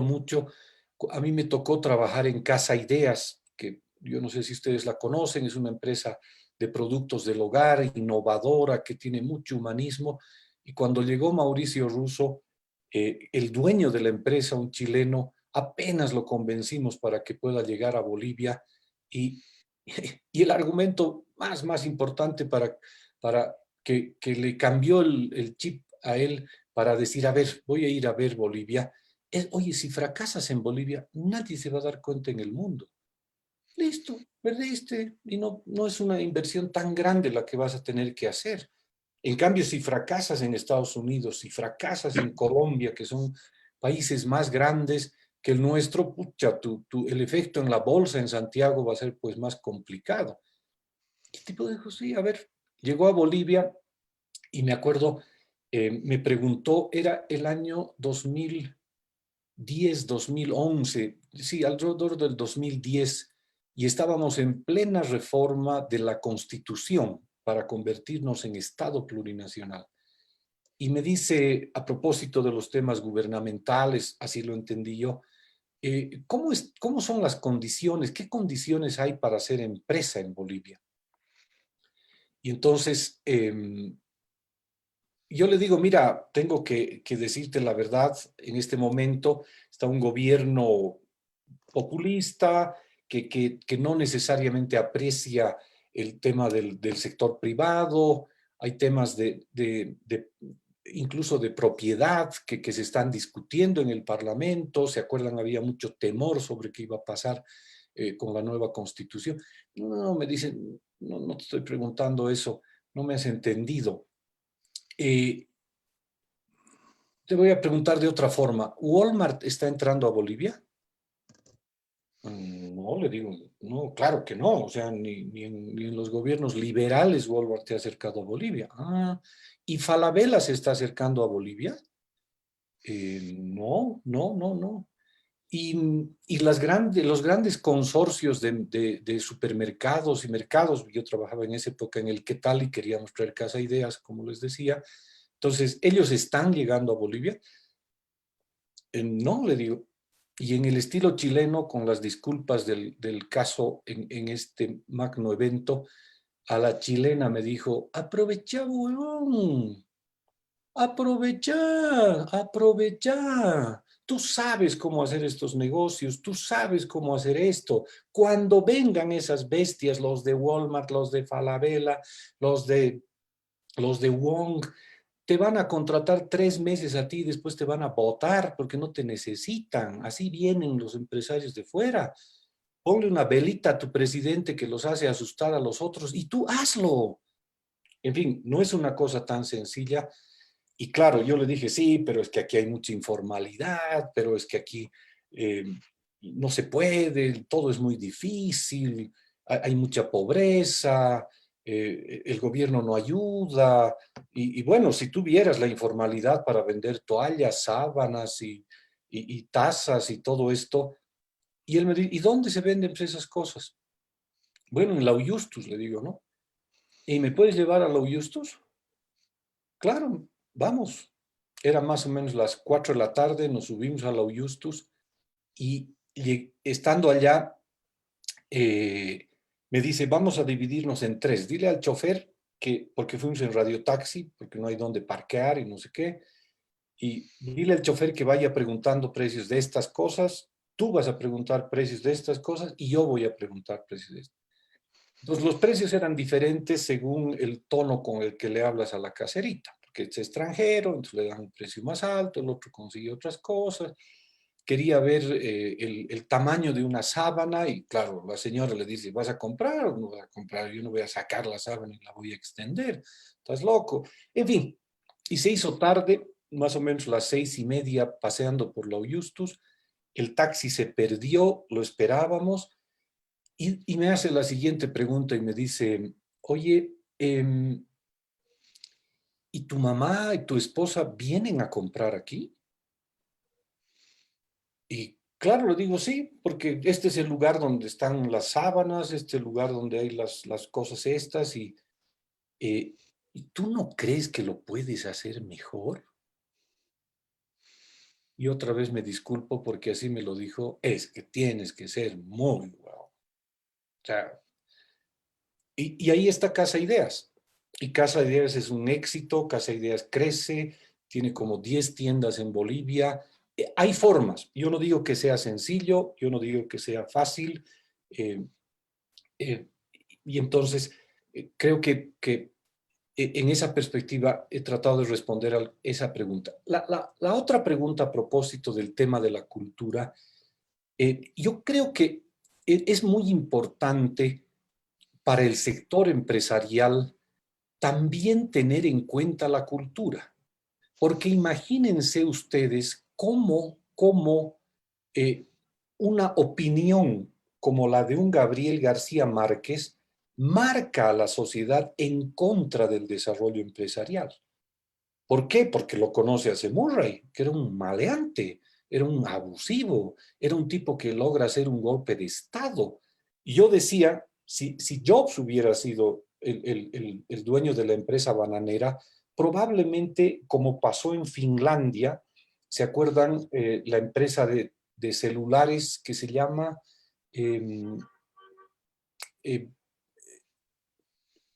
mucho, a mí me tocó trabajar en Casa Ideas, que yo no sé si ustedes la conocen, es una empresa de productos del hogar, innovadora, que tiene mucho humanismo. Y cuando llegó Mauricio Russo, el dueño de la empresa, un chileno, apenas lo convencimos para que pueda llegar a Bolivia. Y el argumento más importante para que le cambió el chip a él para decir, a ver, voy a ir a ver Bolivia, es, oye, si fracasas en Bolivia, nadie se va a dar cuenta en el mundo. Listo, perdiste, y no es una inversión tan grande la que vas a tener que hacer. En cambio, si fracasas en Estados Unidos, si fracasas en Colombia, que son países más grandes que el nuestro, pucha, el efecto en la bolsa en Santiago va a ser pues más complicado. ¿Qué tipo dijo? Sí, a ver, llegó a Bolivia y me acuerdo, me preguntó, era el año 2010, 2011, sí, alrededor del 2010, y estábamos en plena reforma de la Constitución para convertirnos en Estado plurinacional. Y me dice, a propósito de los temas gubernamentales, así lo entendí yo, ¿cómo son las condiciones? ¿Qué condiciones hay para hacer empresa en Bolivia? Y entonces yo le digo, mira, tengo que decirte la verdad, en este momento está un gobierno populista que no necesariamente aprecia el tema del sector privado, hay temas incluso de propiedad que se están discutiendo en el Parlamento. ¿Se acuerdan? Había mucho temor sobre qué iba a pasar con la nueva Constitución. No, me dicen, no te estoy preguntando eso, no me has entendido. Te voy a preguntar de otra forma. ¿Walmart está entrando a Bolivia? No, le digo, no, claro que no. O sea, ni en los gobiernos liberales Walmart se ha acercado a Bolivia. ¿Y Falabella se está acercando a Bolivia? No. Y los grandes consorcios de supermercados y mercados, yo trabajaba en esa época en el ¿Qué tal? Y queríamos traer Casa Ideas, como les decía, Entonces, ¿ellos están llegando a Bolivia? No, le digo. Y en el estilo chileno, con las disculpas del caso en este magno evento, a la chilena me dijo, aprovecha, huevón, aprovecha, aprovecha. Tú sabes cómo hacer estos negocios, tú sabes cómo hacer esto. Cuando vengan esas bestias, los de Walmart, los de Falabella, los de Wong, te van a contratar 3 meses a ti y después te van a botar porque no te necesitan. Así vienen los empresarios de fuera. Ponle una velita a tu presidente que los hace asustar a los otros y tú hazlo. En fin, no es una cosa tan sencilla. Y claro, yo le dije, sí, pero es que aquí hay mucha informalidad, pero es que aquí no se puede, todo es muy difícil, hay mucha pobreza, el gobierno no ayuda. Y bueno, si tú vieras la informalidad para vender toallas, sábanas y tazas y todo esto, y él me dice, ¿y dónde se venden esas cosas? Bueno, en la Justus, le digo, ¿no? ¿Y me puedes llevar a la Justus? Claro, vamos. Era más o menos las 4 de la tarde, nos subimos a la Justus y estando allá, me dice, vamos a dividirnos en 3. Dile al chofer que, porque fuimos en radiotaxi, porque no hay dónde parquear y no sé qué, y dile al chofer que vaya preguntando precios de estas cosas, tú vas a preguntar precios de estas cosas y yo voy a preguntar precios de estas. Entonces los precios eran diferentes según el tono con el que le hablas a la caserita, porque es extranjero, entonces le dan un precio más alto, el otro consigue otras cosas. Quería ver el tamaño de una sábana y claro, la señora le dice, ¿vas a comprar o no vas a comprar? Yo no voy a sacar la sábana y la voy a extender, estás loco. En fin, y se hizo tarde, más o menos las 6:30, paseando por la Justus, el taxi se perdió, lo esperábamos, y me hace la siguiente pregunta y me dice, oye, ¿y tu mamá y tu esposa vienen a comprar aquí? Y claro, le digo sí, porque este es el lugar donde están las sábanas, este es el lugar donde hay las cosas estas, eh, ¿y tú no crees que lo puedes hacer mejor? Y otra vez me disculpo porque así me lo dijo, es que tienes que ser muy guau. O sea, y ahí está Casa Ideas. Y Casa Ideas es un éxito, Casa Ideas crece, tiene como 10 tiendas en Bolivia. Hay formas. Yo no digo que sea sencillo, yo no digo que sea fácil. eh, eh, y entonces creo que en esa perspectiva he tratado de responder a esa pregunta. La otra pregunta a propósito del tema de la cultura, yo creo que es muy importante para el sector empresarial también tener en cuenta la cultura. Porque imagínense ustedes cómo una opinión como la de un Gabriel García Márquez marca a la sociedad en contra del desarrollo empresarial. ¿Por qué? Porque lo conoce a Murray, que era un maleante, era un abusivo, era un tipo que logra hacer un golpe de Estado. Y yo decía, si Jobs hubiera sido el dueño de la empresa bananera, probablemente, como pasó en Finlandia, ¿se acuerdan la empresa de celulares que se llama... Eh, eh,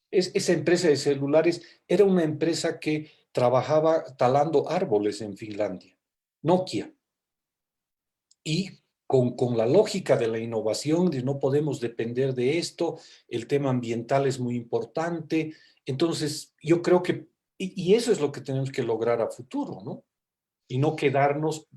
esa empresa de celulares era una empresa que trabajaba talando árboles en Finlandia, Nokia. Y con la lógica de la innovación, de no podemos depender de esto, el tema ambiental es muy importante. Entonces, yo creo que, y eso es lo que tenemos que lograr a futuro, ¿no? Y no quedarnos,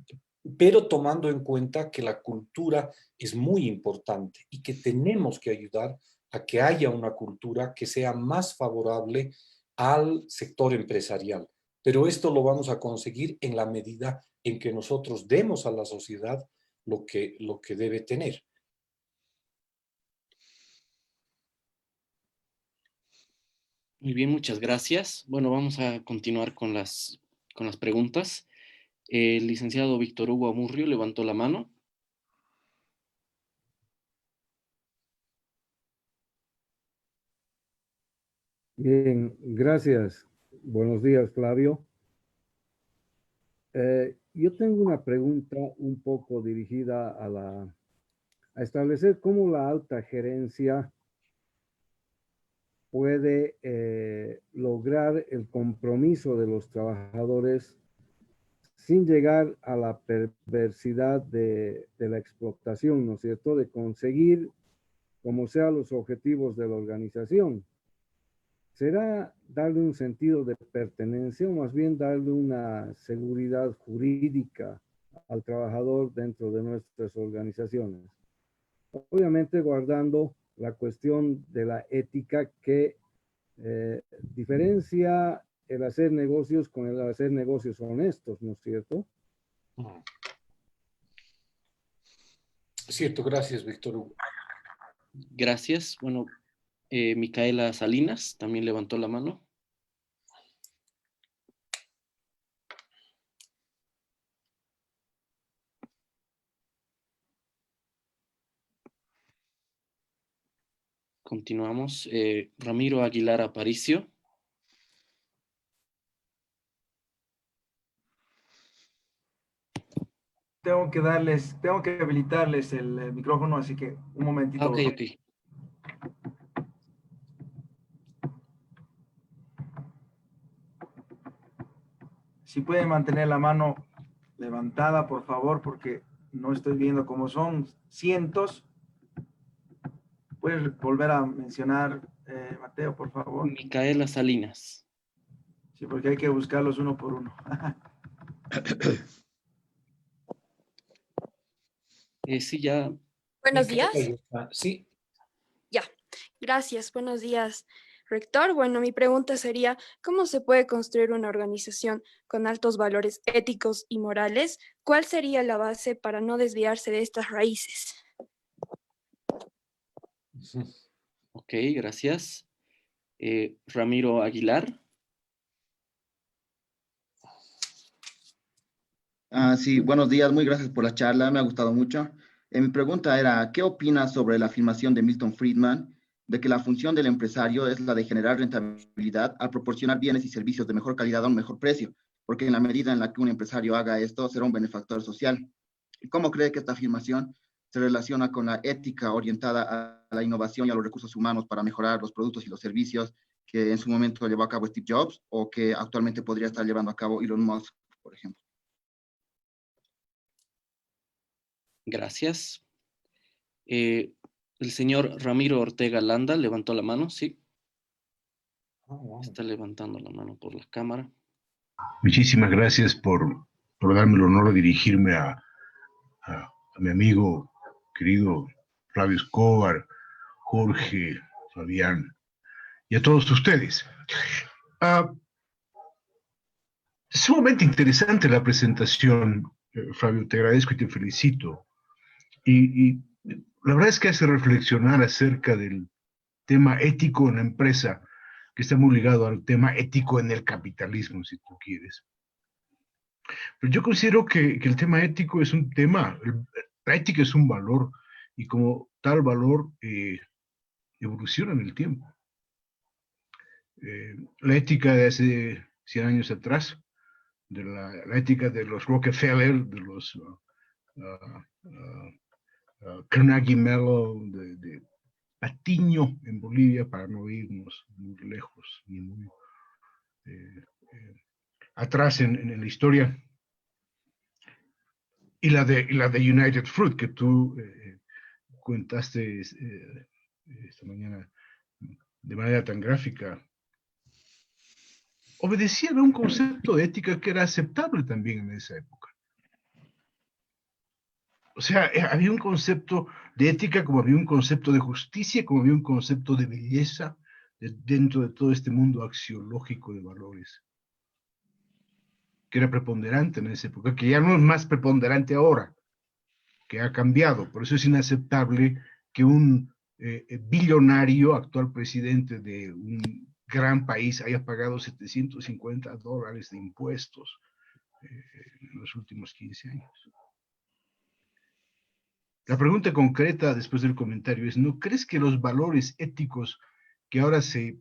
pero tomando en cuenta que la cultura es muy importante y que tenemos que ayudar a que haya una cultura que sea más favorable al sector empresarial. Pero esto lo vamos a conseguir en la medida en que nosotros demos a la sociedad lo que debe tener. Muy bien, muchas gracias. Bueno, vamos a continuar con las preguntas. El licenciado Víctor Hugo Amurrio levantó la mano. Bien, gracias. Buenos días, Flavio. Yo tengo una pregunta un poco dirigida a establecer cómo la alta gerencia puede lograr el compromiso de los trabajadores sin llegar a la perversidad de la explotación, ¿no es cierto? De conseguir, como sea, los objetivos de la organización. ¿Será darle un sentido de pertenencia o más bien darle una seguridad jurídica al trabajador dentro de nuestras organizaciones? Obviamente guardando la cuestión de la ética que diferencia el hacer negocios con el hacer negocios honestos, ¿no es cierto? Cierto, gracias, Víctor Hugo. Gracias. Bueno, Micaela Salinas también levantó la mano. Continuamos. Ramiro Aguilar Aparicio. Tengo que habilitarles el micrófono, así que un momentito. Ok, ok. Si pueden mantener la mano levantada, por favor, porque no estoy viendo cómo son cientos. ¿Puedes volver a mencionar, Mateo, por favor? Micaela Salinas. Sí, porque hay que buscarlos uno por uno. Sí, ya. Buenos días. Sí. Ya, gracias. Buenos días, rector. Bueno, mi pregunta sería, ¿cómo se puede construir una organización con altos valores éticos y morales? ¿Cuál sería la base para no desviarse de estas raíces? Ok, gracias. Ramiro Aguilar. Sí, buenos días, muy gracias por la charla, me ha gustado mucho. Mi pregunta era, ¿qué opinas sobre la afirmación de Milton Friedman de que la función del empresario es la de generar rentabilidad al proporcionar bienes y servicios de mejor calidad a un mejor precio? Porque en la medida en la que un empresario haga esto, será un benefactor social. ¿Y cómo cree que esta afirmación se relaciona con la ética orientada a la innovación y a los recursos humanos para mejorar los productos y los servicios que en su momento llevó a cabo Steve Jobs o que actualmente podría estar llevando a cabo Elon Musk, por ejemplo? Gracias. El señor Ramiro Ortega Landa levantó la mano, ¿sí? Está levantando la mano por la cámara. Muchísimas gracias por darme el honor de dirigirme a mi amigo querido Flavio Escobar, Jorge, Fabián y a todos ustedes. Sumamente interesante la presentación, Flavio, te agradezco y te felicito. Y la verdad es que hace reflexionar acerca del tema ético en la empresa, que está muy ligado al tema ético en el capitalismo, si tú quieres. Pero yo considero que el tema ético es un tema, la ética es un valor, y como tal valor evoluciona en el tiempo. La ética de hace 100 años atrás, de la ética de los Rockefeller, de los Carnegie Mellon, de Patiño en Bolivia, para no irnos muy lejos ni muy atrás en la historia, y la de United Fruit, que tú contaste esta mañana de manera tan gráfica, obedecían a un concepto de ética que era aceptable también en esa época. O sea, había un concepto de ética como había un concepto de justicia, como había un concepto de belleza dentro de todo este mundo axiológico de valores, que era preponderante en esa época, que ya no es más preponderante ahora, que ha cambiado. Por eso es inaceptable que un billonario, actual presidente de un gran país, haya pagado $750 de impuestos en los últimos 15 años. La pregunta concreta después del comentario es, ¿no crees que los valores éticos que ahora se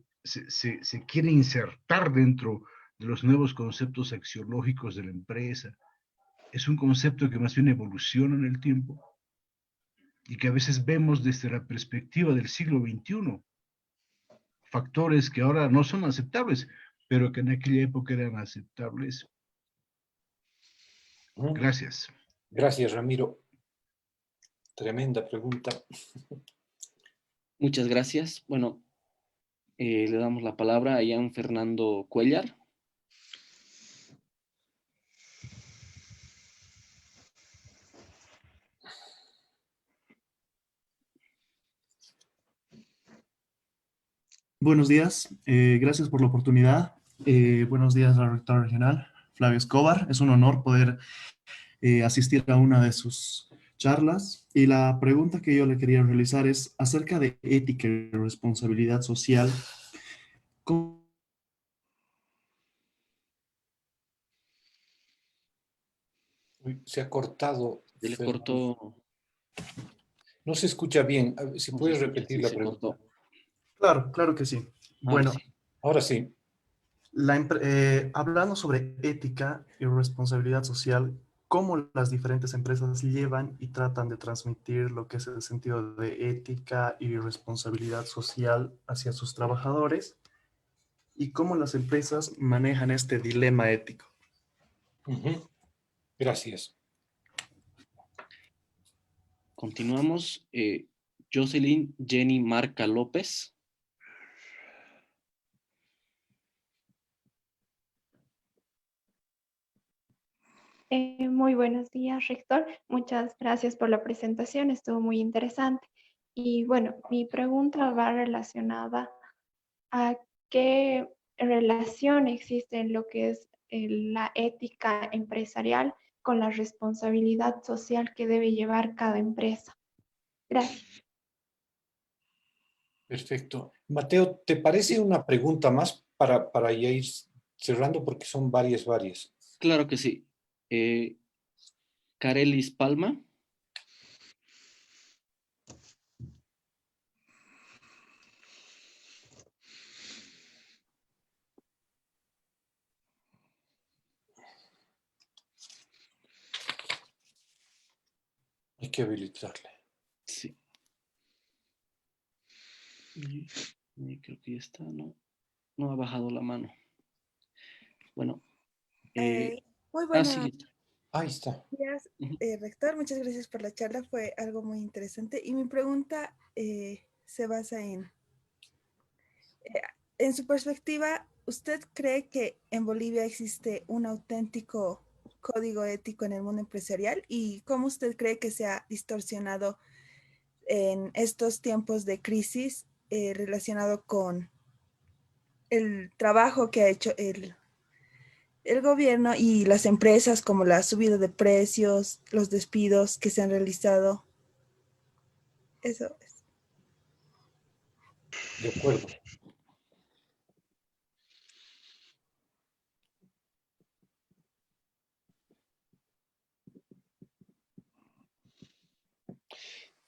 quieren insertar dentro de los nuevos conceptos axiológicos de la empresa. Es un concepto que más bien evoluciona en el tiempo y que a veces vemos desde la perspectiva del siglo XXI. Factores que ahora no son aceptables, pero que en aquella época eran aceptables. Gracias. Gracias, Ramiro. Tremenda pregunta. Muchas gracias. Bueno, le damos la palabra a Ian Fernando Cuellar. Buenos días, gracias por la oportunidad. Buenos días al rector regional, Flavio Escobar. Es un honor poder asistir a una de sus charlas. Y la pregunta que yo le quería realizar es acerca de ética y responsabilidad social. Se ha cortado. Se le cortó. No se escucha bien. A ver, si puedes repetir la pregunta. Claro que sí. Bueno, ahora sí. Hablando sobre ética y responsabilidad social, ¿cómo las diferentes empresas llevan y tratan de transmitir lo que es el sentido de ética y responsabilidad social hacia sus trabajadores? ¿Y cómo las empresas manejan este dilema ético? Gracias. Continuamos. Jocelyn Jenny Marca López. Muy buenos días, rector. Muchas gracias por la presentación, estuvo muy interesante. Y bueno, mi pregunta va relacionada a qué relación existe en lo que es la ética empresarial con la responsabilidad social que debe llevar cada empresa. Gracias. Perfecto. Mateo, ¿te parece una pregunta más para ya ir cerrando? Porque son varias. Claro que sí. Carelis Palma. Hay que habilitarle. Sí. Creo que ya está, no ha bajado la mano. Bueno. Muy buenas. Sí. Ahí está. Gracias, rector. Muchas gracias por la charla. Fue algo muy interesante. Y mi pregunta se basa en su perspectiva, ¿usted cree que en Bolivia existe un auténtico código ético en el mundo empresarial? ¿Y cómo usted cree que se ha distorsionado en estos tiempos de crisis relacionado con el trabajo que ha hecho el gobierno y las empresas, como la subida de precios, los despidos que se han realizado? Eso es. De acuerdo.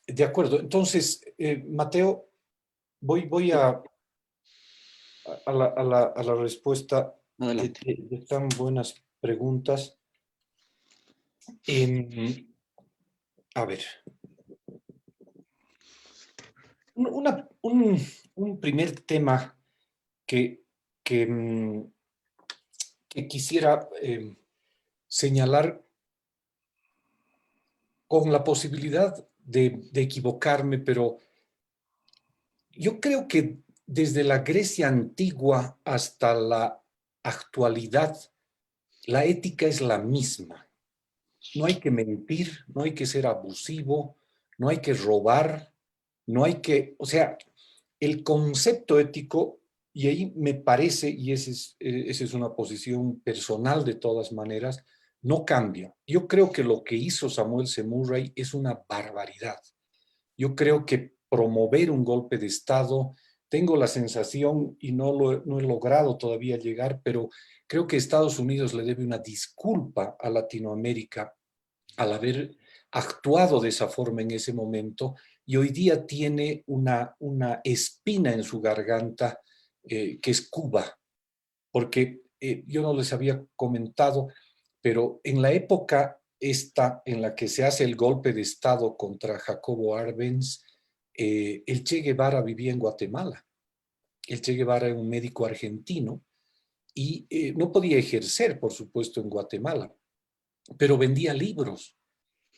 De acuerdo. Entonces, Mateo, voy a la respuesta de tan buenas preguntas. A ver. Un primer tema que quisiera señalar, con la posibilidad de equivocarme, pero yo creo que desde la Grecia antigua hasta la actualidad, la ética es la misma. No hay que mentir, no hay que ser abusivo, no hay que robar, no hay que, o sea, el concepto ético, y ahí me parece, y esa es una posición personal de todas maneras, no cambia. Yo creo que lo que hizo Samuel C. Murray es una barbaridad. Yo creo que promover un golpe de Estado, tengo la sensación, y no he logrado todavía llegar, pero creo que Estados Unidos le debe una disculpa a Latinoamérica al haber actuado de esa forma en ese momento, y hoy día tiene una espina en su garganta que es Cuba, porque yo no les había comentado, pero en la época esta en la que se hace el golpe de Estado contra Jacobo Arbenz, el Che Guevara vivía en Guatemala. El Che Guevara era un médico argentino y no podía ejercer, por supuesto, en Guatemala, pero vendía libros.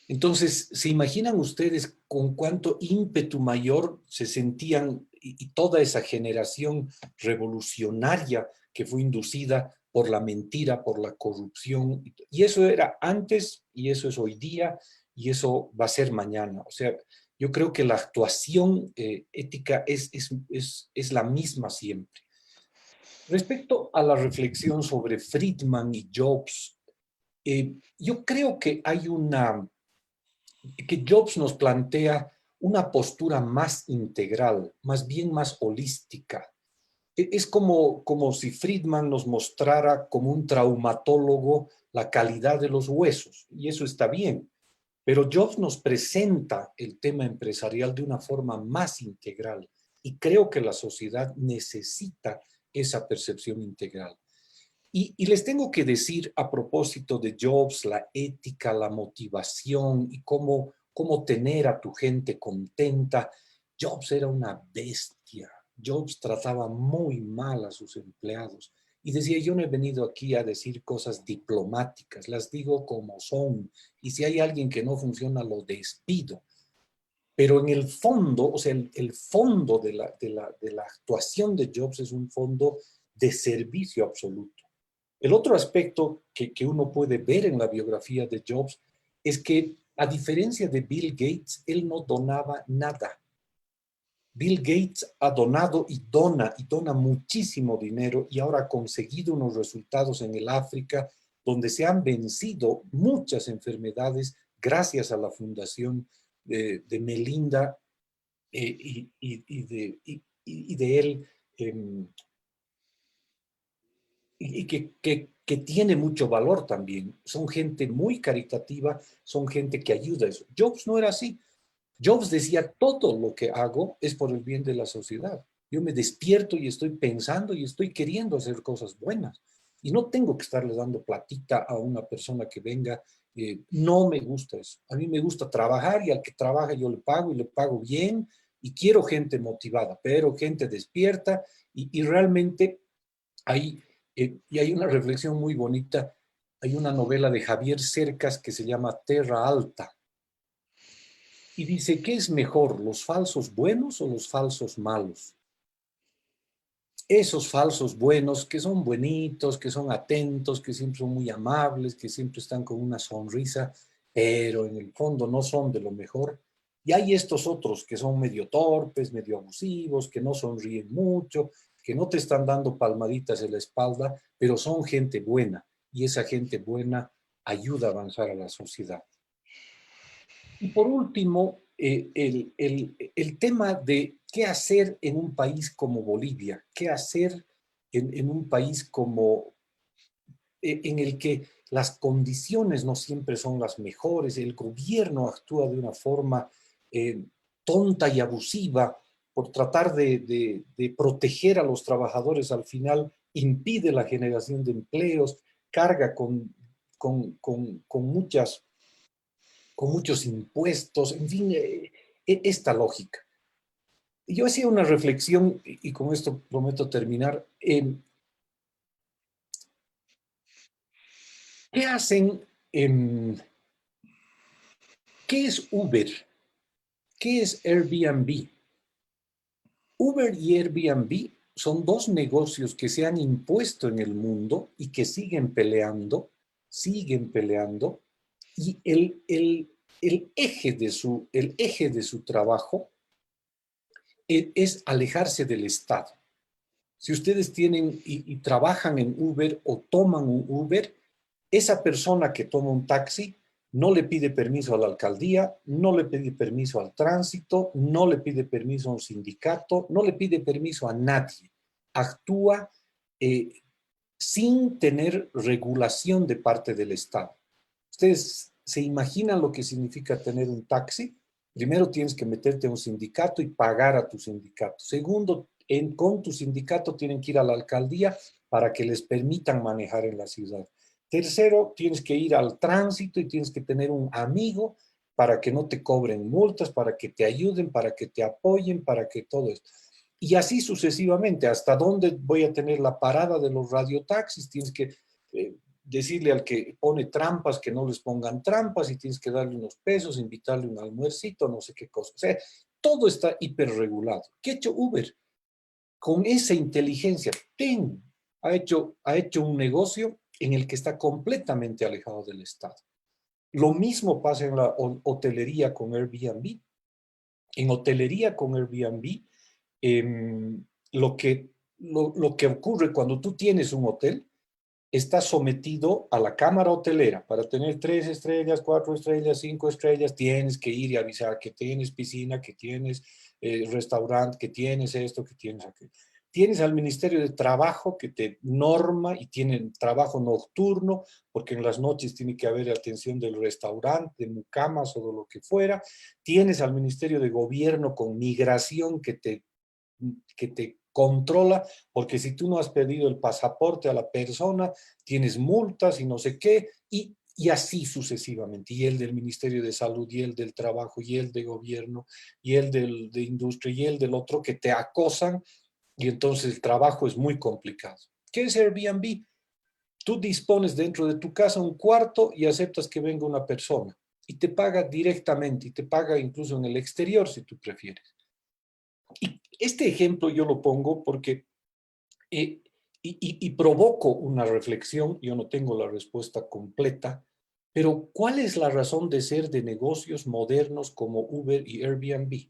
Entonces, ¿se imaginan ustedes con cuánto ímpetu mayor se sentían y toda esa generación revolucionaria que fue inducida por la mentira, por la corrupción? Y eso era antes, y eso es hoy día, y eso va a ser mañana. O sea, yo creo que la actuación ética es la misma siempre. Respecto a la reflexión sobre Friedman y Jobs, yo creo que que Jobs nos plantea una postura más integral, más bien más holística. Es como si Friedman nos mostrara como un traumatólogo la calidad de los huesos, y eso está bien, pero Jobs nos presenta el tema empresarial de una forma más integral, y creo que la sociedad necesita esa percepción integral. Y les tengo que decir a propósito de Jobs, la ética, la motivación y cómo tener a tu gente contenta. Jobs era una bestia. Jobs trataba muy mal a sus empleados y decía, yo no he venido aquí a decir cosas diplomáticas, las digo como son, y si hay alguien que no funciona, lo despido. Pero en el fondo, o sea, el fondo de la actuación de Jobs es un fondo de servicio absoluto. El otro aspecto que uno puede ver en la biografía de Jobs es que, a diferencia de Bill Gates, él no donaba nada. Bill Gates ha donado y dona muchísimo dinero, y ahora ha conseguido unos resultados en el África donde se han vencido muchas enfermedades gracias a la fundación de Melinda y de él. Y que tiene mucho valor también. Son gente muy caritativa, son gente que ayuda a eso. Jobs no era así. Jobs decía, todo lo que hago es por el bien de la sociedad. Yo me despierto y estoy pensando y estoy queriendo hacer cosas buenas. Y no tengo que estarle dando platita a una persona que venga. No me gusta eso. A mí me gusta trabajar, y al que trabaja yo le pago, y le pago bien, y quiero gente motivada, pero gente despierta, y realmente hay... y hay una reflexión muy bonita. Hay una novela de Javier Cercas que se llama Terra Alta. Y dice, ¿qué es mejor, los falsos buenos o los falsos malos? Esos falsos buenos que son buenitos, que son atentos, que siempre son muy amables, que siempre están con una sonrisa, pero en el fondo no son de lo mejor. Y hay estos otros que son medio torpes, medio abusivos, que no sonríen mucho, que no te están dando palmaditas en la espalda, pero son gente buena, y esa gente buena ayuda a avanzar a la sociedad. Y por último, el tema de qué hacer en un país como Bolivia, qué hacer en un país en el que las condiciones no siempre son las mejores, el gobierno actúa de una forma tonta y abusiva por tratar de proteger a los trabajadores. Al final impide la generación de empleos, carga con muchos impuestos, en fin, esta lógica. Yo hacía una reflexión, y con esto prometo terminar. ¿Qué hacen? ¿Qué es Uber? ¿Qué es Airbnb? Uber y Airbnb son dos negocios que se han impuesto en el mundo y que siguen peleando, y el eje de su trabajo es alejarse del Estado. Si ustedes tienen y trabajan en Uber o toman un Uber, esa persona que toma un taxi no le pide permiso a la alcaldía, no le pide permiso al tránsito, no le pide permiso a un sindicato, no le pide permiso a nadie. Actúa sin tener regulación de parte del Estado. ¿Ustedes se imaginan lo que significa tener un taxi? Primero tienes que meterte a un sindicato y pagar a tu sindicato. Segundo, con tu sindicato tienen que ir a la alcaldía para que les permitan manejar en la ciudad. Tercero, tienes que ir al tránsito y tienes que tener un amigo para que no te cobren multas, para que te ayuden, para que te apoyen, para que todo esto. Y así sucesivamente, hasta dónde voy a tener la parada de los radiotaxis, tienes que decirle al que pone trampas que no les pongan trampas y tienes que darle unos pesos, invitarle un almuercito, no sé qué cosa. O sea, todo está hiperregulado. ¿Qué ha hecho Uber? Con esa inteligencia, ha hecho un negocio en el que está completamente alejado del Estado. Lo mismo pasa en la hotelería con Airbnb. En hotelería con Airbnb, lo que ocurre cuando tú tienes un hotel, está sometido a la cámara hotelera. Para tener 3 estrellas, 4 estrellas, 5 estrellas, tienes que ir y avisar que tienes piscina, que tienes restaurante, que tienes esto, que tienes aquello. Tienes al Ministerio de Trabajo que te norma y tienen trabajo nocturno, porque en las noches tiene que haber atención del restaurante, de mucamas o de lo que fuera. Tienes al Ministerio de Gobierno con migración que te controla, porque si tú no has pedido el pasaporte a la persona, tienes multas y no sé qué, y así sucesivamente. Y el del Ministerio de Salud, y el del Trabajo, y el de Gobierno, y el de Industria, y el del otro, que te acosan, y entonces el trabajo es muy complicado. ¿Qué es Airbnb? Tú dispones dentro de tu casa un cuarto y aceptas que venga una persona, y te paga directamente, y te paga incluso en el exterior si tú prefieres. Y este ejemplo yo lo pongo porque y provoco una reflexión. Yo no tengo la respuesta completa, pero ¿cuál es la razón de ser de negocios modernos como Uber y Airbnb?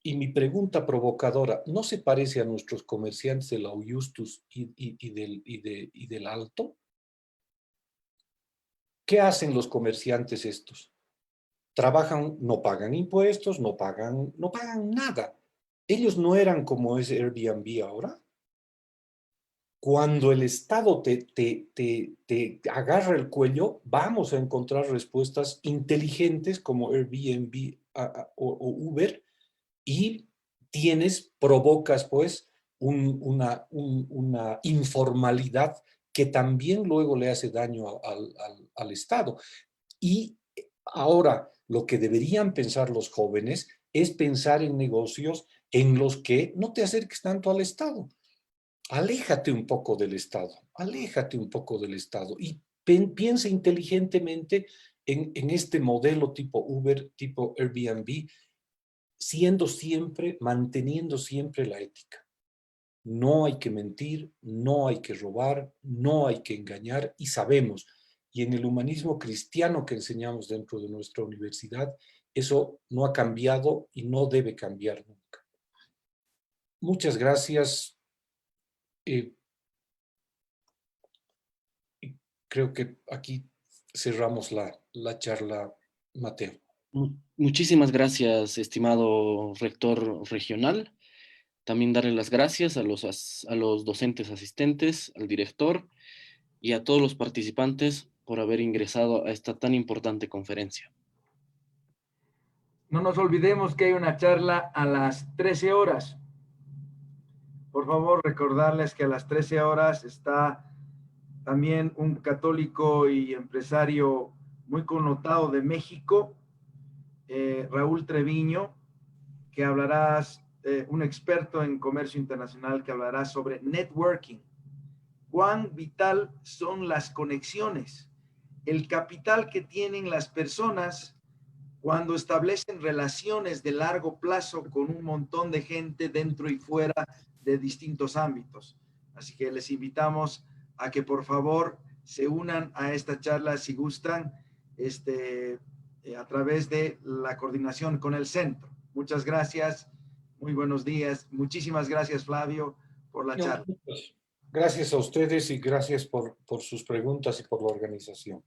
Y mi pregunta provocadora, ¿no se parece a nuestros comerciantes de la Justus y del Alto? ¿Qué hacen los comerciantes estos? Trabajan, no pagan impuestos, no pagan nada. Ellos no eran como es Airbnb ahora. Cuando el Estado te agarra el cuello, vamos a encontrar respuestas inteligentes como Airbnb o Uber, y provocas pues una informalidad que también luego le hace daño al Estado. Y ahora lo que deberían pensar los jóvenes es pensar en negocios en los que no te acerques tanto al Estado. Aléjate un poco del Estado, y piensa inteligentemente en este modelo tipo Uber, tipo Airbnb, manteniendo siempre la ética. No hay que mentir, no hay que robar, no hay que engañar, y sabemos, y en el humanismo cristiano que enseñamos dentro de nuestra universidad, eso no ha cambiado y no debe cambiar nunca. Muchas gracias. Creo que aquí cerramos la charla, Mateo. Muchísimas gracias, estimado rector regional. También darle las gracias a los docentes asistentes, al director y a todos los participantes por haber ingresado a esta tan importante conferencia. No nos olvidemos que hay una charla a las 13 horas. Por favor, recordarles que a las 13 horas está también un católico y empresario muy connotado de México, Raúl Treviño, que hablará, un experto en comercio internacional, que hablará sobre networking. Cuán vital son las conexiones, el capital que tienen las personas cuando establecen relaciones de largo plazo con un montón de gente dentro y fuera de distintos ámbitos. Así que les invitamos a que por favor se unan a esta charla si gustan, a través de la coordinación con el centro. Muchas gracias, muy buenos días. Muchísimas gracias, Flavio, por la charla. Gracias a ustedes y gracias por sus preguntas y por la organización.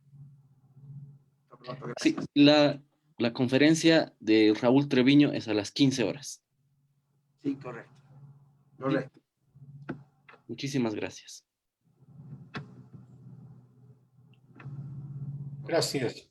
Sí, la conferencia de Raúl Treviño es a las 15 horas. Sí, correcto. Correcto. Muchísimas gracias. Gracias.